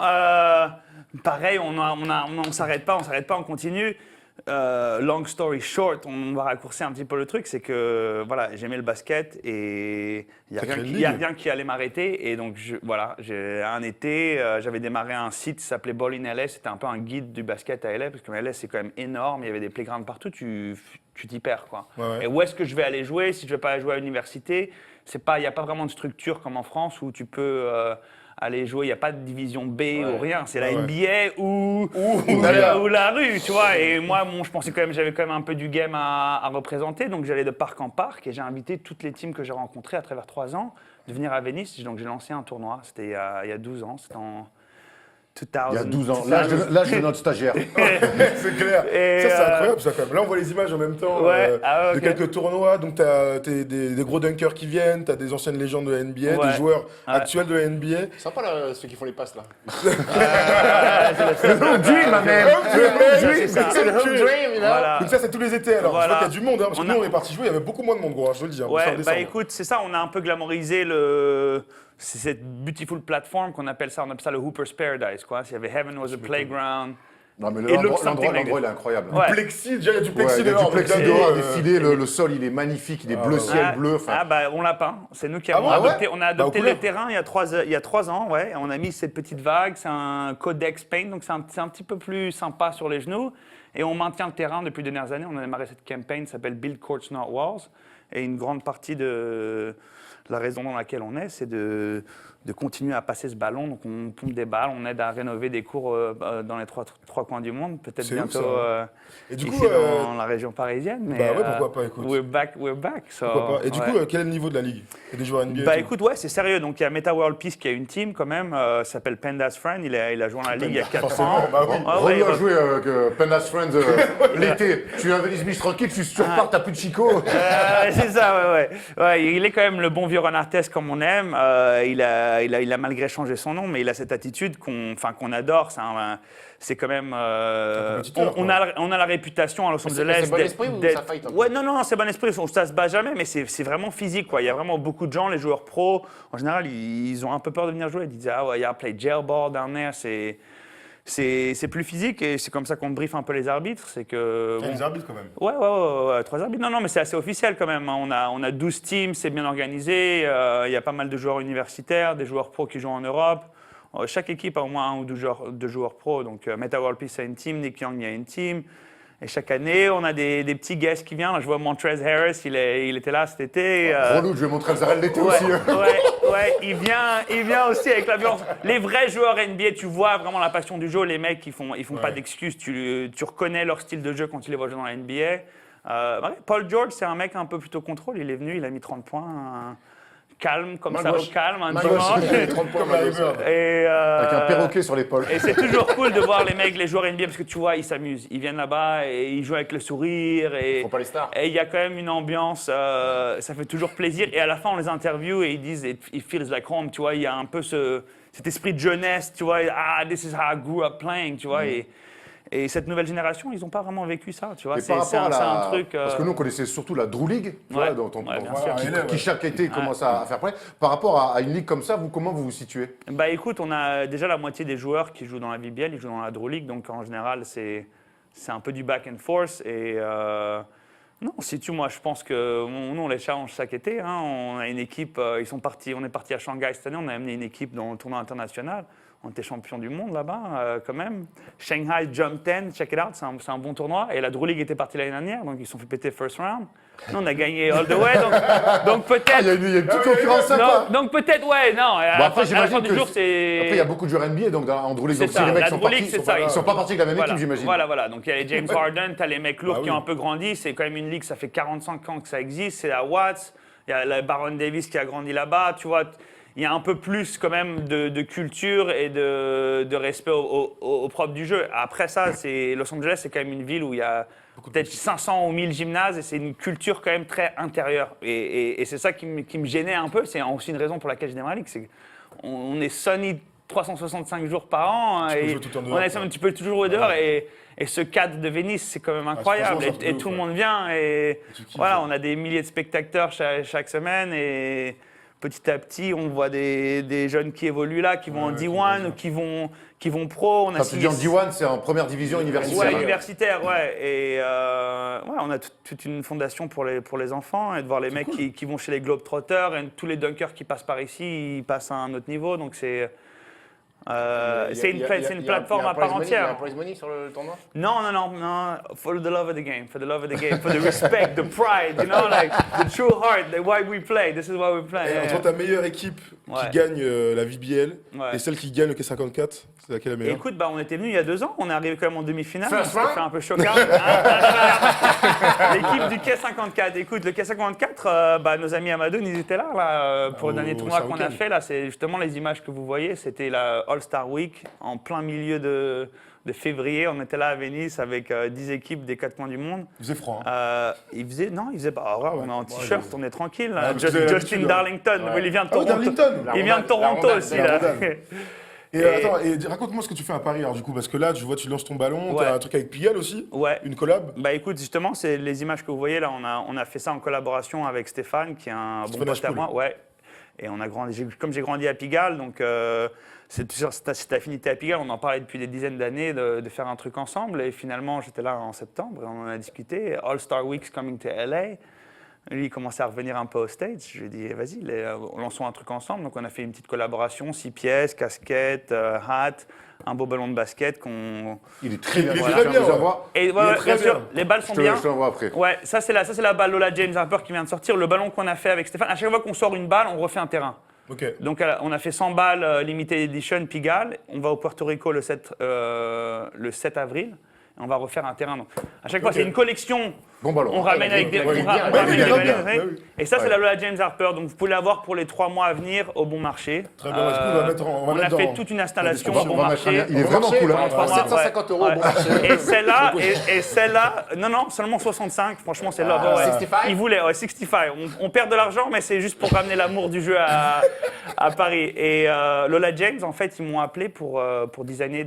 Pareil, on s'arrête pas, on continue. Long story short, on va raccourcir un petit peu le truc, c'est que voilà, j'aimais le basket et il n'y a rien qui allait m'arrêter. Et donc voilà, j'ai un été, j'avais démarré un site qui s'appelait Ball in LA, c'était un peu un guide du basket à LA, parce que LA c'est quand même énorme, il y avait des playgrounds partout, tu t'y perds quoi. Ouais. Et où est-ce que je vais aller jouer si je ne vais pas aller jouer à l'université? Il n'y a pas vraiment de structure comme en France où tu peux aller jouer, il n'y a pas de division B ou rien, c'est la NBA ou la rue, tu vois. Et moi, je pensais quand même, j'avais quand même un peu du game à représenter, donc j'allais de parc en parc et j'ai invité toutes les teams que j'ai rencontrées à travers 3 ans de venir à Venice. Donc j'ai lancé un tournoi, c'était il y a 12 ans, c'était en 2000. Il y a 12 ans, l'âge de notre stagiaire. C'est clair. Et, ça, c'est incroyable, ça, quand même. Là, on voit les images en même temps de quelques tournois. Donc, tu as des gros dunkers qui viennent, tu as des anciennes légendes de la NBA, des joueurs actuels de la NBA. Sympa, là, ceux qui font les passes, là. Le Home Dream, ma mère. C'est le home dream, you know. Voilà. Donc, ça, c'est tout les étés. Alors, Voilà. je vois qu'il y a du monde, hein, parce que nous, on est partis jouer, il y avait beaucoup moins de monde, gros, hein, je te le dis. Ouais, bah écoute, c'est ça, on a un peu glamorisé c'est cette beautiful plateforme qu'on appelle ça, on appelle ça le Hooper's Paradise, quoi. Il y avait Heaven was a playground. Non, mais It looks l'endroit, something like il est this. incroyable. Ouais. Plexi, déjà, il y a du Ouais, plexi il y a dehors. du plexi donc, dehors, défilé, le sol il est magnifique, il est bleu ciel, bleu. Ah bah on l'a peint, c'est nous qui avons Ah ouais adopté, on a Bah, adopté aux le couleurs. terrain il y a 3 ans, ouais. On a mis cette petite vague, c'est un Codex Paint, donc c'est un petit peu plus sympa sur les genoux. Et on maintient le terrain depuis les dernières années. On a démarré cette campagne qui s'appelle Build Courts Not Walls. Et une grande partie de la raison dans laquelle on est, c'est de continuer à passer ce ballon. Donc on pompe des balles, on aide à rénover des cours dans les trois coins du monde. Peut-être C'est bientôt ouf, ça. Et du ici coup, dans la région parisienne. Mais, bah ouais, pourquoi pas, écoute. We're back. So, Pourquoi pas. Et du coup, ouais. quel est le niveau de la ligue? Il y a des joueurs NBA et Bah tout. écoute, ouais, c'est sérieux. Donc il y a Meta World Peace qui a une team quand même, s'appelle Panda's Friend. Il a joué dans la ligue il y a 4 ans. Bah oui. Ah ouais, Relu a joué avec Pandas Friends l'été. Tu viens à Venice Beach tranquille, tu repars, t'as plus de Chico. c'est ça, ouais. Il est quand même le bon vieux Ron Artest comme on aime. Il a malgré changé son nom, mais il a cette attitude qu'on adore. C'est quand même. compétiteur, On a la réputation à Los Angeles. c'est bon esprit ou ça fight un peu? Ouais, non, c'est bon esprit. Ça se bat jamais, mais c'est vraiment physique, quoi. Il y a vraiment beaucoup de gens, les joueurs pros. En général, ils ont un peu peur de venir jouer. Ils disent il y a play jailball down there. C'est plus physique et c'est comme ça qu'on briefe un peu les arbitres. C'est que. Il y a des arbitres quand même. Ouais, 3 arbitres. Non, mais c'est assez officiel quand même. On a 12 teams, c'est bien organisé. Il y a pas mal de joueurs universitaires, des joueurs pros qui jouent en Europe. Chaque équipe a au moins 1 ou 2 joueurs pros. Donc, Meta World Peace a une team, Nick Young a une team. Et chaque année, on a des petits guests qui viennent. Là, je vois Montrezl Harris, il était là cet été. Relou, je vais montrer le Zarel l'été aussi. Ouais, il vient aussi avec l'ambiance. Les vrais joueurs NBA, tu vois vraiment la passion du jeu. Les mecs, ils font pas d'excuses. Tu reconnais leur style de jeu quand tu les vois jouer dans la NBA. Paul George, c'est un mec un peu plutôt contrôle. Il est venu, il a mis 30 points. Calme, comme ça, au calme, un dimanche. 30 points, Comme Larry Bird. avec un perroquet sur l'épaule. Et c'est toujours cool de voir les mecs, les joueurs NBA, parce que tu vois, ils s'amusent. Ils viennent là-bas et ils jouent avec le sourire. Ils font pas les stars. Et il y a quand même une ambiance, ça fait toujours plaisir. Et à la fin, on les interviewe et ils disent « It feels like home », tu vois. Il y a un peu cet esprit de jeunesse, tu vois. « Ah, this is how I grew up playing », tu vois. Et cette nouvelle génération, ils n'ont pas vraiment vécu ça, tu vois. Mais C'est par rapport à un truc. Parce que nous, on connaissait surtout la Drew League, tu Ouais. vois, Bien sûr. qui chaque été commence à faire play. Par rapport à une ligue comme ça, comment vous vous situez? Bah écoute, on a déjà la moitié des joueurs qui jouent dans la VBL, ils jouent dans la Drew League, donc en général, c'est un peu du back and forth. Et non, moi, je pense que nous, on les challenge chaque été. Hein. On a une équipe, on est parti à Shanghai cette année, on a amené une équipe dans le tournoi international. On était champion du monde là-bas, quand même. Shanghai Jump 10, check it out, c'est un bon tournoi. Et la Drew League était partie l'année dernière, donc ils se sont fait péter first round. Nous, on a gagné all the way, donc peut-être. Il y a une petite concurrence sympa. Donc peut-être, ouais, non. Bon, après, à la fin j'imagine du que jour, c'est. après, il y a beaucoup de joueurs NBA, donc en Drew League, C'est donc si ça, les mecs la sont Drew League, partis, c'est ça. ils sont pas partis avec la même Voilà. équipe, j'imagine. Voilà. Donc il y a les James Harden, tu as les mecs lourds Bah qui ont oui. un peu grandi. C'est quand même une ligue, ça fait 45 ans que ça existe. C'est la Watts. Il y a la Baron Davis qui a grandi là-bas. Tu vois, il y a un peu plus quand même de culture et de respect au propre du jeu. Après ça, Los Angeles, c'est quand même une ville où il y a peut-être 500 ou 1000 gymnases et c'est une culture quand même très intérieure. Et c'est ça qui me gênait un peu. C'est aussi une raison pour laquelle je démarre la ligue. C'est qu'on est Sunny 365 jours par an. Tu peux Et jouer tout le temps dehors, tu peux toujours jouer dehors. Et ce cadre de Venise, c'est quand même incroyable. franchement, Et tout le monde vient. Et tu kiffes, voilà, hein. on a des milliers de spectateurs chaque semaine. Et petit à petit, on voit des jeunes qui évoluent là, qui vont en D1 ou qui vont pro. On a Quand tu dis en D1, c'est en première division universitaire. Ouais, universitaire, ouais. Et on a toute une fondation pour les enfants et de voir les mecs qui vont chez les Globetrotters et tous les dunkers qui passent par ici, ils passent à un autre niveau. Donc c'est une plateforme à part entière. Il y a un prize money sur le tournoi? Non. For the love of the game, for the respect, the pride, like the true heart, why we play. This is why we play. Et entre ta meilleure équipe Ouais. qui gagne la VBL Ouais. et celle qui gagne le K54, c'est laquelle la meilleure? Écoute, on était venu il y a 2 ans, on est arrivé quand même en demi-finale, First ça round. fait un peu choquant. L'équipe du K54, écoute, le K54, nos amis Amadoun, ils étaient là pour le dernier tournoi qu'on a Saouken. fait. Là, c'est justement les images que vous voyez, c'était la All-Star Week en plein milieu de février. On était là à Venise avec 10 équipes des 4 coins du monde. Il faisait froid. Hein. Il faisait pas. On est en t-shirt, on est tranquille. là. Ouais, parce que vous avez Justin l'habitude, Darlington, Ouais. il vient de Ah oui, Toronto. Darlington. Il vient de Toronto rondelle, aussi. la Là. rondelle. Et attends, raconte-moi ce que tu fais à Paris alors du coup, parce que là, tu lances ton ballon, Ouais. t'as un truc avec Pigalle aussi, Ouais. une collab. Bah écoute, justement, c'est les images que vous voyez là, on a fait ça en collaboration avec Stéphane, qui est un Stéphane bon pote à Ashpool. moi. Ouais. Et on a grandi, comme j'ai grandi à Pigalle, donc cette affinité à Pigalle, on en parlait depuis des dizaines d'années de faire un truc ensemble. Et finalement, j'étais là en septembre et on en a discuté. All-Star Week's coming to LA. Lui, il commençait à revenir un peu au States. Je lui ai dit, vas-y, lançons un truc ensemble. Donc, on a fait une petite collaboration, 6 pièces, casquette, hat, un beau ballon de basket qu'on... Il est très bien. Il est Voilà. très Je bien, vous ouais. envoie. Et est ouais, très bien sûr, bien. les balles sont Je bien. te l'envoie après. Ouais, ça c'est la balle Lola James Harper qui vient de sortir. Le ballon qu'on a fait avec Stéphane, à chaque fois qu'on sort une balle, on refait un terrain. Ok. Donc on a fait 100 balles limited edition Pigalle. On va au Puerto Rico le 7 avril. Et on va refaire un terrain. Donc, à chaque fois, Ok. c'est une collection. Bon ballon. On ramène avec des. Ouais, on il est ra- bien, on ouais, ramène il est des bien, ballons, ouais, oui. Et ça, c'est la Lola James Harper. Donc vous pouvez l'avoir pour les 3 mois à venir au bon marché. Très bien, du coup, on va mettre on a mettre fait dans- toute une installation dans au la bon On va mettre un marché. lien. Il est vraiment cool. hein. 3 mois, 750 euros au bon marché. Et celle-là, non, seulement 65. Franchement, c'est love. Ouais. 65? Ils voulaient, 65. On perd de l'argent, mais c'est juste pour ramener l'amour du jeu à Paris. Et Lola James, en fait, ils m'ont appelé pour designer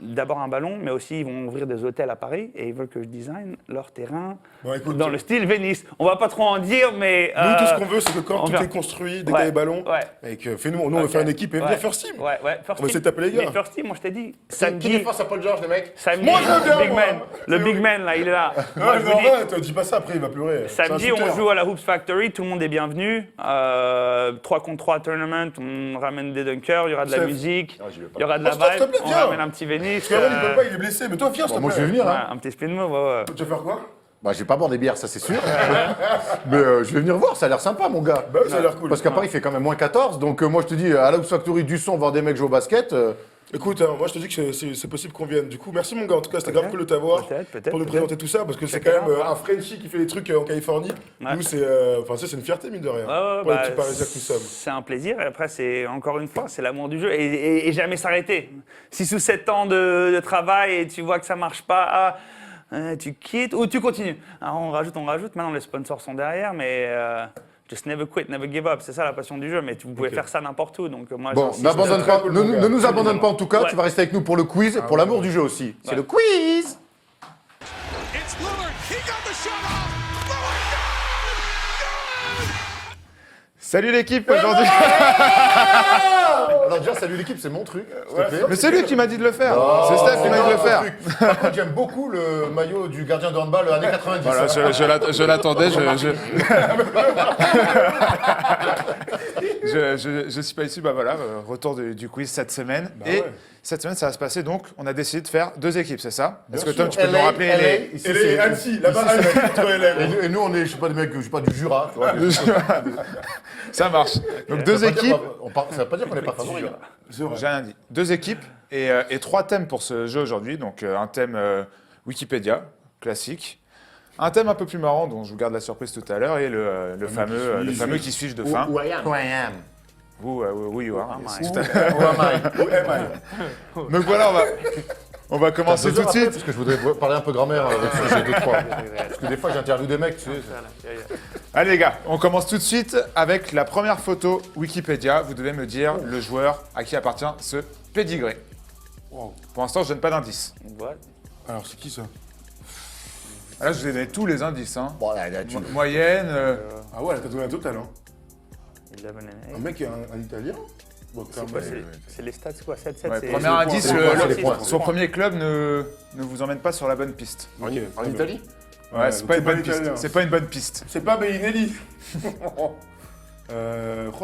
d'abord un ballon, mais aussi ils vont ouvrir des hôtels à Paris et ils veulent que je design leur terrain Bon, écoute, dans le style Venise. On va pas trop en dire, mais Nous, tout ce qu'on veut, c'est que quand on tout verra. est construit, dès Ouais, qu'il y a les ballons, ouais. et que fais-nous, on va faire une équipe et venir First Team. Ouais, On First va Team. essayer de taper les gars. Mais First Team, moi je t'ai dit. Qui Samedi, défense à Paul George, les mecs? Moi, je veux bien, Big moi. Man. Le C'est Big oui. Man, là, il est là. Moi, Ouais, je mais vous dis, arrête, dis pas ça après, il va pleurer. C'est un samedi, shooter. on joue à la Hoops Factory, tout le monde est bienvenu. 3 contre 3 tournament, on ramène des dunkers, il y aura de la Chef. musique, j'y vais pas. il y aura de la Oh, stop, s'il te vibe, plaît, on viens. ramène un petit Venise. Parce qu'Aaron, il peut pas, il est blessé. Mais toi, viens, s'il te Moi, je plaît. vais venir. Ouais, hein. un petit spin move, ouais. Tu vas faire quoi? Bah, je vais pas boire des bières, ça c'est sûr. Mais je vais venir voir, ça a l'air sympa, mon gars. Bah oui, ça a l'air cool. Parce qu'à Paris, il fait quand même moins 14. Donc, moi, je te dis, à la House Factory du son, voir des mecs jouer au basket. Écoute, moi je te dis que c'est possible qu'on vienne. Du coup, merci mon gars. En tout cas, c'était grave cool de t'avoir Peut-être, pour nous présenter tout ça parce que c'est C'est quand même clair. un Frenchie qui fait des trucs en Californie. Ouais. Nous, c'est c'est une fierté, mine de rien. Ouais, Pour les petits Parisiens que nous sommes. c'est un plaisir. Et après, c'est encore une fois, c'est l'amour du jeu et jamais s'arrêter. 6 ou 7 ans de travail et tu vois que ça marche pas, tu quittes ou tu continues. Alors, on rajoute. Maintenant, les sponsors sont derrière, mais just never quit, never give up. C'est ça la passion du jeu. Mais vous pouvez faire ça n'importe où. Donc moi, Bon, j'insiste. n'abandonne très pas, cool, ne, mon gars. ne nous Très abandonne bien. pas en tout cas. Ouais. Tu vas rester avec nous pour le quiz, pour l'amour du jeu aussi. C'est Ouais. le quiz. It's Lillard. He got the shot off. Lillard, good! Salut l'équipe aujourd'hui. Alors déjà, salut l'équipe, c'est mon truc. s'il te plaît. Mais c'est lui qui m'a dit de le faire. Oh, c'est Steph qui m'a dit de le non, faire. truc. Par contre, j'aime beaucoup le maillot du gardien de handball années 90. Voilà, je l'attendais. Je suis pas ici. Bah voilà, retour du quiz cette semaine. Bah Et ouais. cette semaine, ça va se passer. Donc, on a décidé de faire 2 équipes, c'est ça? Est-ce que sûr. Tom, tu peux nous LA, rappeler les. ici, Et les c'est- Annecy, là-bas, Annecy contre LA. Et nous, on est, je sais pas, des mecs, je sais pas, du Jura. Tu vois, Ça marche. Donc, 2 ça veut pas dire équipes. ça veut pas dire qu'on n'est pas favoris. hein. C'est vrai. J'ai rien dit. 2 équipes et 3 thèmes pour ce jeu aujourd'hui. Donc, un thème Wikipédia, classique. Un thème un peu plus marrant, dont je vous garde la surprise tout à l'heure, et le fameux qui suis-je de fin. Who I am. Who you are. Ah, Yes, ouais. tout à fait. Où am I? Donc voilà, on va commencer tout de suite. Parce que je voudrais parler un peu grammaire avec ce sujet 2-3. Parce que des fois, j'interviewe des mecs, tu sais. Allez les gars, on commence tout de suite avec la première photo Wikipédia. Vous devez me dire le joueur à qui appartient ce Pédigré. Wow. Pour l'instant, je donne pas d'indice. What? Alors, c'est qui ça? Là, je vous ai donné tous les indices. Hein. Bon, là, tu... Moyenne. Ah ouais, elle t'a donné un total, hein. 11 and Un 8. mec est un Italien. Bon, quand C'est quoi, même. c'est les stats, c'est quoi? 7-7, Ouais, c'est... premier c'est les points, indice, c'est les points, c'est les le- points. son premier club ne vous emmène pas sur la bonne piste. En Italie Ouais, c'est donc pas c'est une pas bonne piste. italien. C'est pas une bonne piste. C'est pas Bellinelli. Oh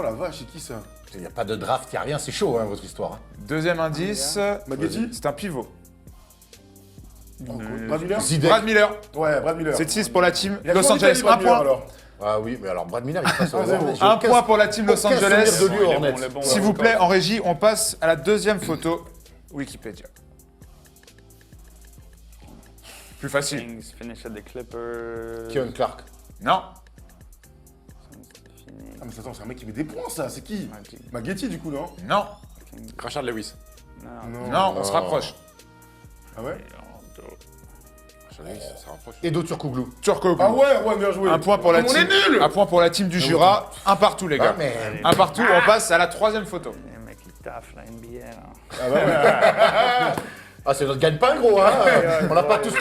la vache, c'est qui ça? Il n'y a pas de draft, il n'y a rien, c'est chaud, hein, votre histoire. Hein. Deuxième indice, Maggietti? c'est un pivot. Brad Miller? Zidane. Brad Miller. Ouais, Brad Miller. 7-6 pour la team Il a Los joué en Angeles. Italie, Brad Un Miller, point. alors. Ah oui, mais alors Brad Miller, il passe au Ah, zéro. Hornets. J'ai Un aucun- point pour la team Los aucun Angeles. souvenir de lui au Hornets. S'il vous plaît, en régie, on passe à la deuxième photo Wikipédia. Plus facile. Kings finish at the Clippers. Keon Clark. Non. Ah, mais attends, c'est un mec qui met des points, ça. C'est qui? Maggietti, du coup, non? Non. Rashard Lewis. Non, on se rapproche. Ah ouais? Rashard Lewis, ça rapproche. Edo Turkoglu. Turco. Ah ouais, bien joué. Un point pour la Comme on team. est nuls. Un point pour la team du Jura. Un partout, les gars. Ah, mais... Un partout. On passe à la troisième photo. Les mecs, ils taffent la NBA, là. Ah bah ouais. Ah, c'est notre gagne-pain, gros, hein. On n'a pas tous...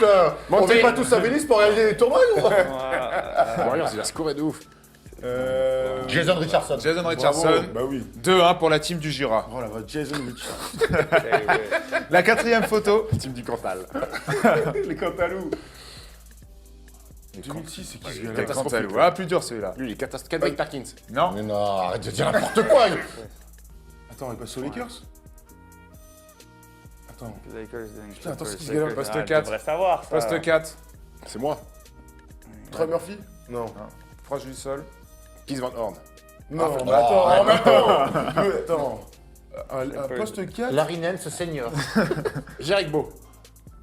on vit pas tous à Venice pour réaliser les tournois, gros. Warriors, il a scoré de ouf. Jason Richardson. Jason Bravo. Richardson. Bah oui. 2-1 pour la team du Jura. Oh la vache, Jason Richardson. La quatrième photo. Team du Cantal. Les Cantalou. 2006, c'est qui ce gars-là? Cantalou. Ah, plus dur celui-là. Lui, il est catastrophique. Kevin Perkins. Non. Mais non, arrête de dire n'importe quoi. Attends, il passe aux Lakers? Attends. Lakers, Putain, attends, c'est qui ce gars-là? Poste Je 4. devrais savoir, ça. Poste 4. C'est moi. Troy Murphy? Non. Proche du sol. Keith Van Horn. Non, mais non, attends. Un poste 4? Larry Nance Senior. Jerick Beau.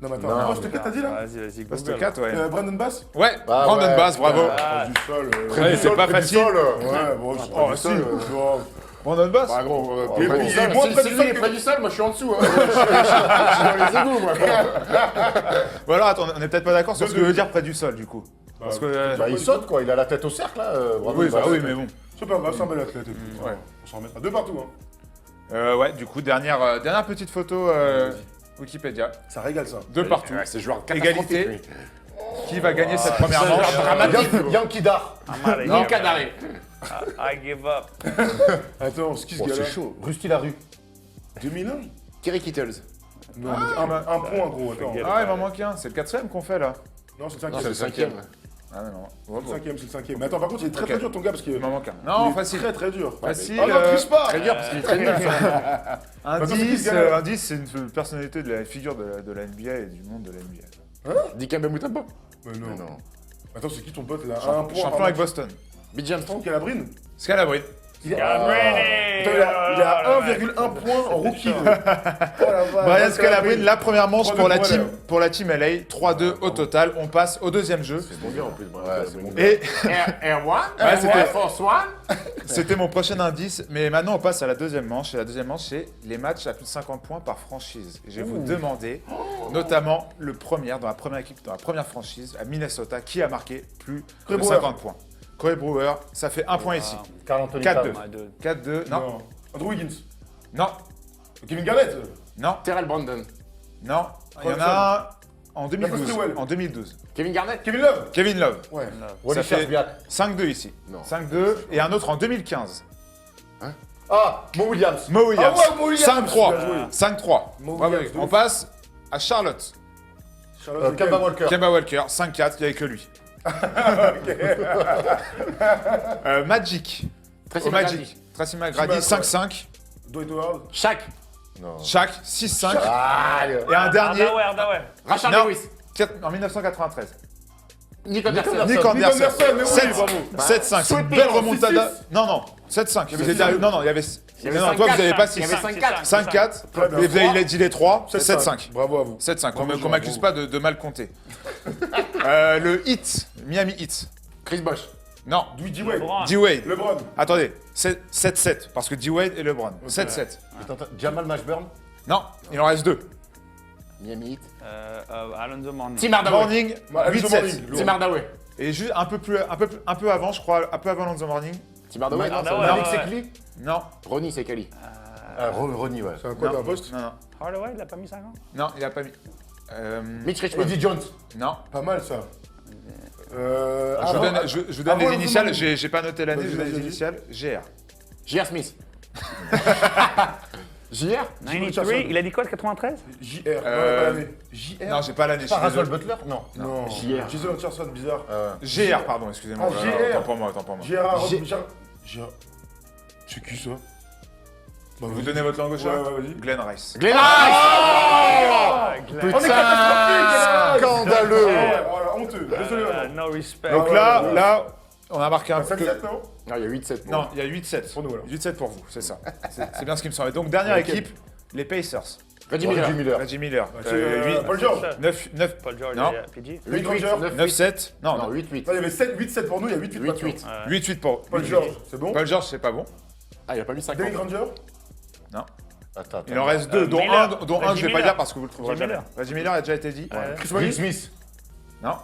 Non, mais attends, Non, un poste 4, t'as dit là? Vas-y, Poste Google. 4, ouais. Brandon Bass? Ouais, Ah, Brandon ouais. Bass, bravo. Ah, Du sol. Ouais, c'est pas facile. Ouais, bon, je prends du si. sol. Brandon Bass. Bah gros, Mais près bon, du il est sol. moins Si près du lui sol il est que- près du sol, moi je suis en dessous. Hein. Je suis dans les égouts, moi. Ou alors, attends, on est peut-être pas d'accord sur ce que veut dire près du sol, du coup. Parce que. Bah, il saute, quoi. Il a la tête au cercle, là. Oui, bah oui, mais bon. C'est pas grave, c'est un bel athlète. Ouais. On s'en remettra deux partout. Hein. Ouais, du coup, dernière petite photo Wikipédia. Ça régale ça. Deux partout. Ouais, c'est joueur Égalité. catastrophique, lui. Qui va gagner cette première manche? Yankee Dar. Non, Canaré. I give up. Attends, c'est qui ce Oh, gars-là? c'est chaud. Rusty Larue. 2001? Kerry Kittles. Non, mais un point gros, attends. Ah, il m'en manque un. C'est le quatrième qu'on fait là. Non, c'est le Non, cinquième. c'est le cinquième. Ah, mais non. C'est le cinquième, c'est le cinquième. Mais attends, par contre, il est très Ok. très dur ton gars parce que. Il m'en manque un. il Non, est facile. Très très dur. Facile. Oh non, triche pas! Très dur parce qu'il est très nul. Attends, c'est qui Indice, ce gars-là indice, c'est une personnalité de la figure de la NBA et du monde de la NBA. Dikembe Mutombo. Mais non. Non. Attends, c'est qui ton pote là? Un Champion point. champion avec Boston. Bijan Strong. Franck Calabrine? Scalabrini. Il a 1,1 point en rookie. Oh la vache. Brian Scalabrine, la première manche 3-2 pour la pour team, LA. pour la team LA. 3-2 au total. On passe au deuxième jeu. C'est bon gars en plus. Ouais, c'est bon. Et Air One. Ouais, c'était- Air Force One. c'était mon prochain indice. Mais maintenant, on passe à la deuxième manche. Et la deuxième manche, c'est les matchs à plus de 50 points par franchise. Et je vais vous demander, notamment le premier, dans la première équipe, dans la première franchise, à Minnesota, qui a marqué plus de Corey Brewer. 50 points. Corey Brewer, ça fait un point ici. Carl Anthony 4-2. Towns. 4-2. Non. Andrew Wiggins. Non. Kevin Garnett. Non. Terrell Brandon. Non. Il y en a un en 2012. Stewell. En 2012. Kevin Garnett. Kevin Love. Kevin Love. Ouais. Wally Ça fait- Sherbiak. 5-2 ici. Non. 5-2. Et un autre en 2015. Ah, Mo Williams. Mo Williams. Ah ouais, Mo Williams. 5-3. Bien joué. 5-3. Mo Ouais, Williams, ouais. de On ouf. passe à Charlotte. Charlotte Kemba Walker. Kemba Walker, 5-4, il n'y avait que lui. Magic. Tracy Au Magic. Tracy McGrady, 5-5. Dwight Howard. Shaq. Shaq, 6-5. Ah, Et un dernier, Hardaway. Rashard Non. Lewis. en 1993. Nick Anderson. Nick Anderson. Anderson, mais oui, 7, bravo. 7-5. C'est une Sweet belle pick, remontada. 6-6. Non, non, 7-5. Vous six. étiez- Non, non, il y avait. Il y avait Non, toi, vous n'avez pas 5-4. Il y 6. avait 5-4. 5-4. Très bien. Et vous avez dit les 3. 7-5. Bravo à vous. 7-5. Bravo, Qu'on Jean, m'accuse bravo. pas de mal compter. Le Heat. Miami Heat. Chris Bosh. Non. D-Wade. LeBron. D-Wade. LeBron. Attendez. 7-7. Parce que D-Wade et LeBron. 7-7. Jamal Mashburn. Non, il en reste 2. Miami Heat. Alonzo Mourning. Tim Hardaway. Morning, Alonso 8-7. Mourning. Tim Hardaway. Et juste un peu avant, je crois, un peu avant Lonzo Morning. Tim Hardaway. Hardaway. Malik Sekli. Non, Ronnie Sekali. Ronnie, ouais. C'est un quoi Non. d'un poste? Non, non. Hardaway, il a pas mis 50? Non, il a pas mis. Mitch Richmond. Eddie Jones. Non. Pas mal ça. Je vous donne avant les le initiales, moment. j'ai pas noté l'année, Vas-y, je vous donne vas-y, les initiales. GR. J.R. Smith. J.R. 93, il a dit quoi, 93? JR. Non, pas l'année. JR. Non, j'ai pas l'année, je Pas suis Russell désolé. Butler. Non. Non. JR. Jason Richardson, bizarre. GR, pardon, excusez-moi. Ah, Voilà, GR. Autant pour moi, autant pour moi. JR. C'est qui ça? Bah, Vous donnez votre langue au chat? Ouais, vas-y. Glenn Rice. Glenn On est catastrophique, Scandaleux. Voilà, honteux. Désolé. No respect. Donc là, on a marqué un peu. 5-7, non? Non, il y a 8-7. Non, il y a 8-7. Pour nous, alors. 8-7 pour vous, c'est ça. C'est bien ce qui me semble. Donc, dernière Ok. équipe, les Pacers. Reggie Miller. Reggie Miller. Paul George. 9. Paul George, Non. il a PG. 8-8. 9-7. Non, Non, non. 8-8. Non, il y avait 8-7 pour nous, il y a 8-8 maintenant. 8-8. 8-8 pour Paul George, c'est bon? Paul George, c'est pas bon. Ah, il a pas mis 50. Derrick Ranger? Non. Attends. Il en reste deux, dont Miller. un que je Reggie vais pas Miller. dire parce que vous le trouverez Reggie jamais. Miller. Reggie Miller a déjà été dit. Chris Will Wally? Smith. Non.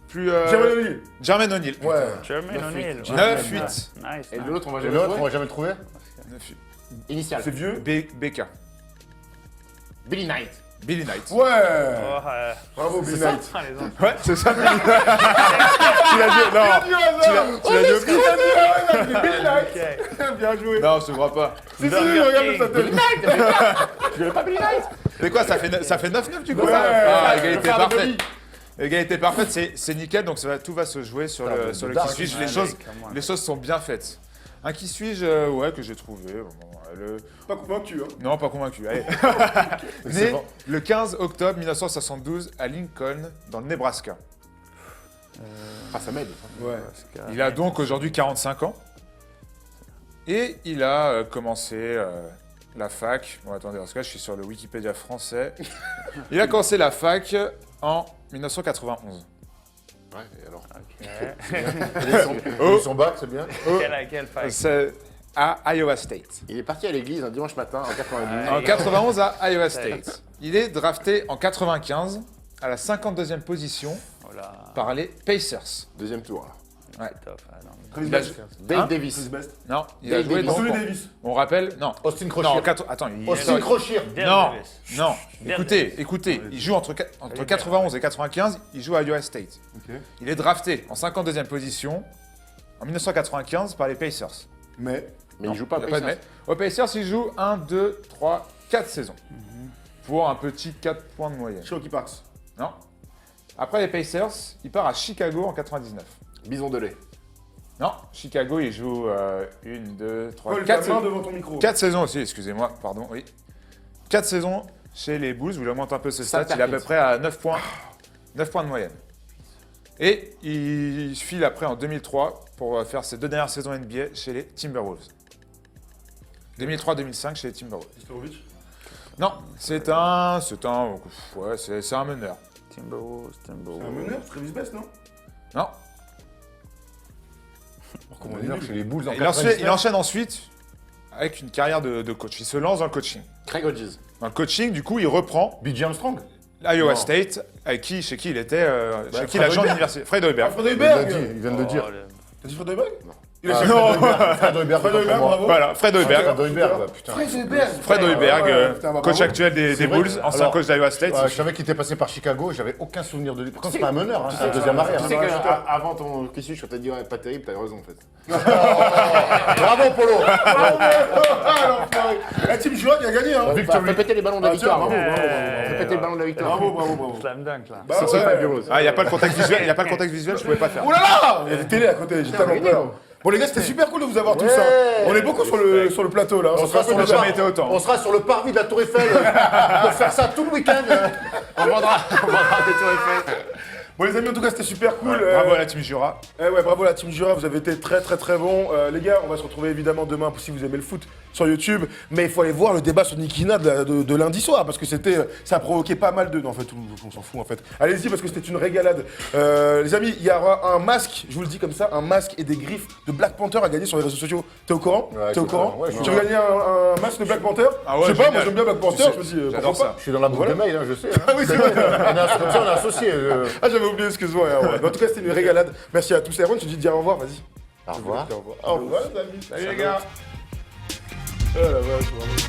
Plus. Jermaine O'Neal? Jermaine O'Neal. Ouais. Jermaine O'Neal. 9-8. Nice. Et nice. l'autre, on va Et jamais l'autre, trouver. on va jamais le trouver. 9-8. Initial. C'est vieux? BK. Billy Knight. Billy Knight. Ouais! Oh, Bravo, Bill Knight. ah, les autres. Ouais, c'est ça. Tu l'as dit. Non. Tu l'as dit au pire. Bill Knight! Bien joué. Non, je te crois pas. Si, si, regarde sa tête. Tu connais pas Billy Knight? C'est quoi, ça fait 9-9 du coup? Ouais. Ah, Le égalité frère de parfaite. Bobby. Égalité parfaite, c'est nickel, donc tout va se jouer sur le dark. qui suis-je. Les choses sont bien faites. Un qui suis-je, ouais, que j'ai trouvé. Pas convaincu, hein. Non, pas convaincu. Allez. C'est Né bon. le 15 octobre 1972 à Lincoln, dans le Nebraska. Ah, ça m'aide. Ouais. Il a donc aujourd'hui 45 ans. Et il a commencé la fac. Bon, attendez, parce que là, je suis sur le Wikipédia français. Il a commencé la fac en 1991. Ouais, et alors? Oh. Son bac, c'est bien. Quelle fac? C'est à Iowa State. Il est parti à l'église un dimanche matin en 90. En 91 à Iowa State. Il est drafté en 95 à la 52e position Oh là, par les Pacers. Deuxième tour. là. c'est tough. Ah, non. Chris Il a- Best. Dave Hein? Davis. Chris Best. Non, il a Dave joué Davis. donc. Anthony Davis. On rappelle, non. Austin Non, Crochet. attends, Austin Crochet. Dale Non, Davis. non. Dale Écoutez, il joue entre 91 et 95, il joue à Iowa State. Ok. Il est drafté en 52e position en 1995 par les Pacers. Mais. Mais il joue pas Il y a à pas de Pacers. mais. Aux Pacers, il joue 1, 2, 3, 4 saisons. Pour un petit 4 points de moyenne. Cherokee Parks. Non. Après les Pacers, il part à Chicago en 99. Bison de lait. Non, Chicago, il joue 1, 2, 3, Paul, 4 ta main saisons. devant ton micro. 4 saisons aussi, excusez-moi, pardon, oui. 4 saisons chez les Bulls, vous augmentez un peu ses stats, il est à peu près à 9 points de moyenne. Et il file après en 2003 pour faire ses 2 dernières saisons NBA chez les Timberwolves. 2003-2005 chez les Timberwolves. Historiovic. Non, c'est un meneur. Timberwolves. C'est un meneur, Travis Best, non? Non, Comment dire, chez les Bulls en il 99. enchaîne ensuite avec une carrière de coach. Il se lance dans le coaching. Craig Hodges. Dans le coaching, du coup, il reprend B.J. Armstrong. Iowa Non. State, chez qui il était, chez qui Fred l'agent Hoiberg. d'université. Fred Hoiberg. Fred Il vient de Hoiberg. il vient de le dire. T'as dit Fred Hoiberg? Non. Il a Ah, fait non. Fred Hoiberg, Fred Hoiberg, bravo. Voilà, Fred Hoiberg. Fred Hoiberg, bah, putain. Fred Hoiberg. Fred Hoiberg, ouais, putain, bah, coach bravo. actuel des C'est vrai Bulls, que- ancien alors, coach d'Iowa State. Ouais, je savais qu'il était passé par Chicago, j'avais aucun souvenir de lui. Pourtant, c'est pas un meneur, hein, c'est un deuxième arrière. Tu sais hein. qu'avant ton question, je suis en train de dire pas terrible, t'as raison en fait. Bravo, Polo. Ah, l'enfoiré. La team Jura qui a gagné, hein. Fais péter les ballons de la Ah, tiens, victoire. bravo, hein. bravo, Fais bravo. péter le ballon de la victoire. Bravo. Slam dunk, là. Bah Ça, c'est ouais. fabuleux. Ah, il n'y a pas le contexte visuel, je pouvais pas faire. Oh là là! Il y a des télés à côté, j'ai tellement peur. Bon les gars, c'était super cool de vous avoir tous ça. On est beaucoup sur le plateau là. On sera sur le jamais été autant. On sera sur le parvis de la Tour Eiffel pour faire ça tout le week-end. On vendra des Tours Eiffel. Bon les amis, en tout cas c'était super cool. Bravo à la team Jura. Ouais, bravo la team Jura, vous avez été très bons. Les gars, on va se retrouver évidemment demain si vous aimez le foot sur YouTube. Mais il faut aller voir le débat sur Nikina de lundi soir parce que ça a provoqué pas mal de... Non, en fait, on s'en fout en fait. Allez-y parce que c'était une régalade. Les amis, il y aura un masque, je vous le dis comme ça, un masque et des griffes de Black Panther à gagner sur les réseaux sociaux. T'es au courant? Ouais, T'es au je suis courant? au courant. Ouais, je suis Tu au veux courant. gagner un masque de Black Panther? Ah ouais, je sais pas, moi génial. j'aime bien Black Panther, sais, je me dis j'adore pourquoi ça. pas. Je suis dans la boucle de mail, hein, je sais. Ah oui, c'est vrai. Comme ça, on est associés. Ah j'avais oublié, excuse-moi. Ouais. Mais en tout cas, c'était une régalade. Merci à tous. Aaron, tu dis dire au revoir, vas-y. Au revoir. Au revoir, les amis. Salut les gars. Oh la vache, vraiment.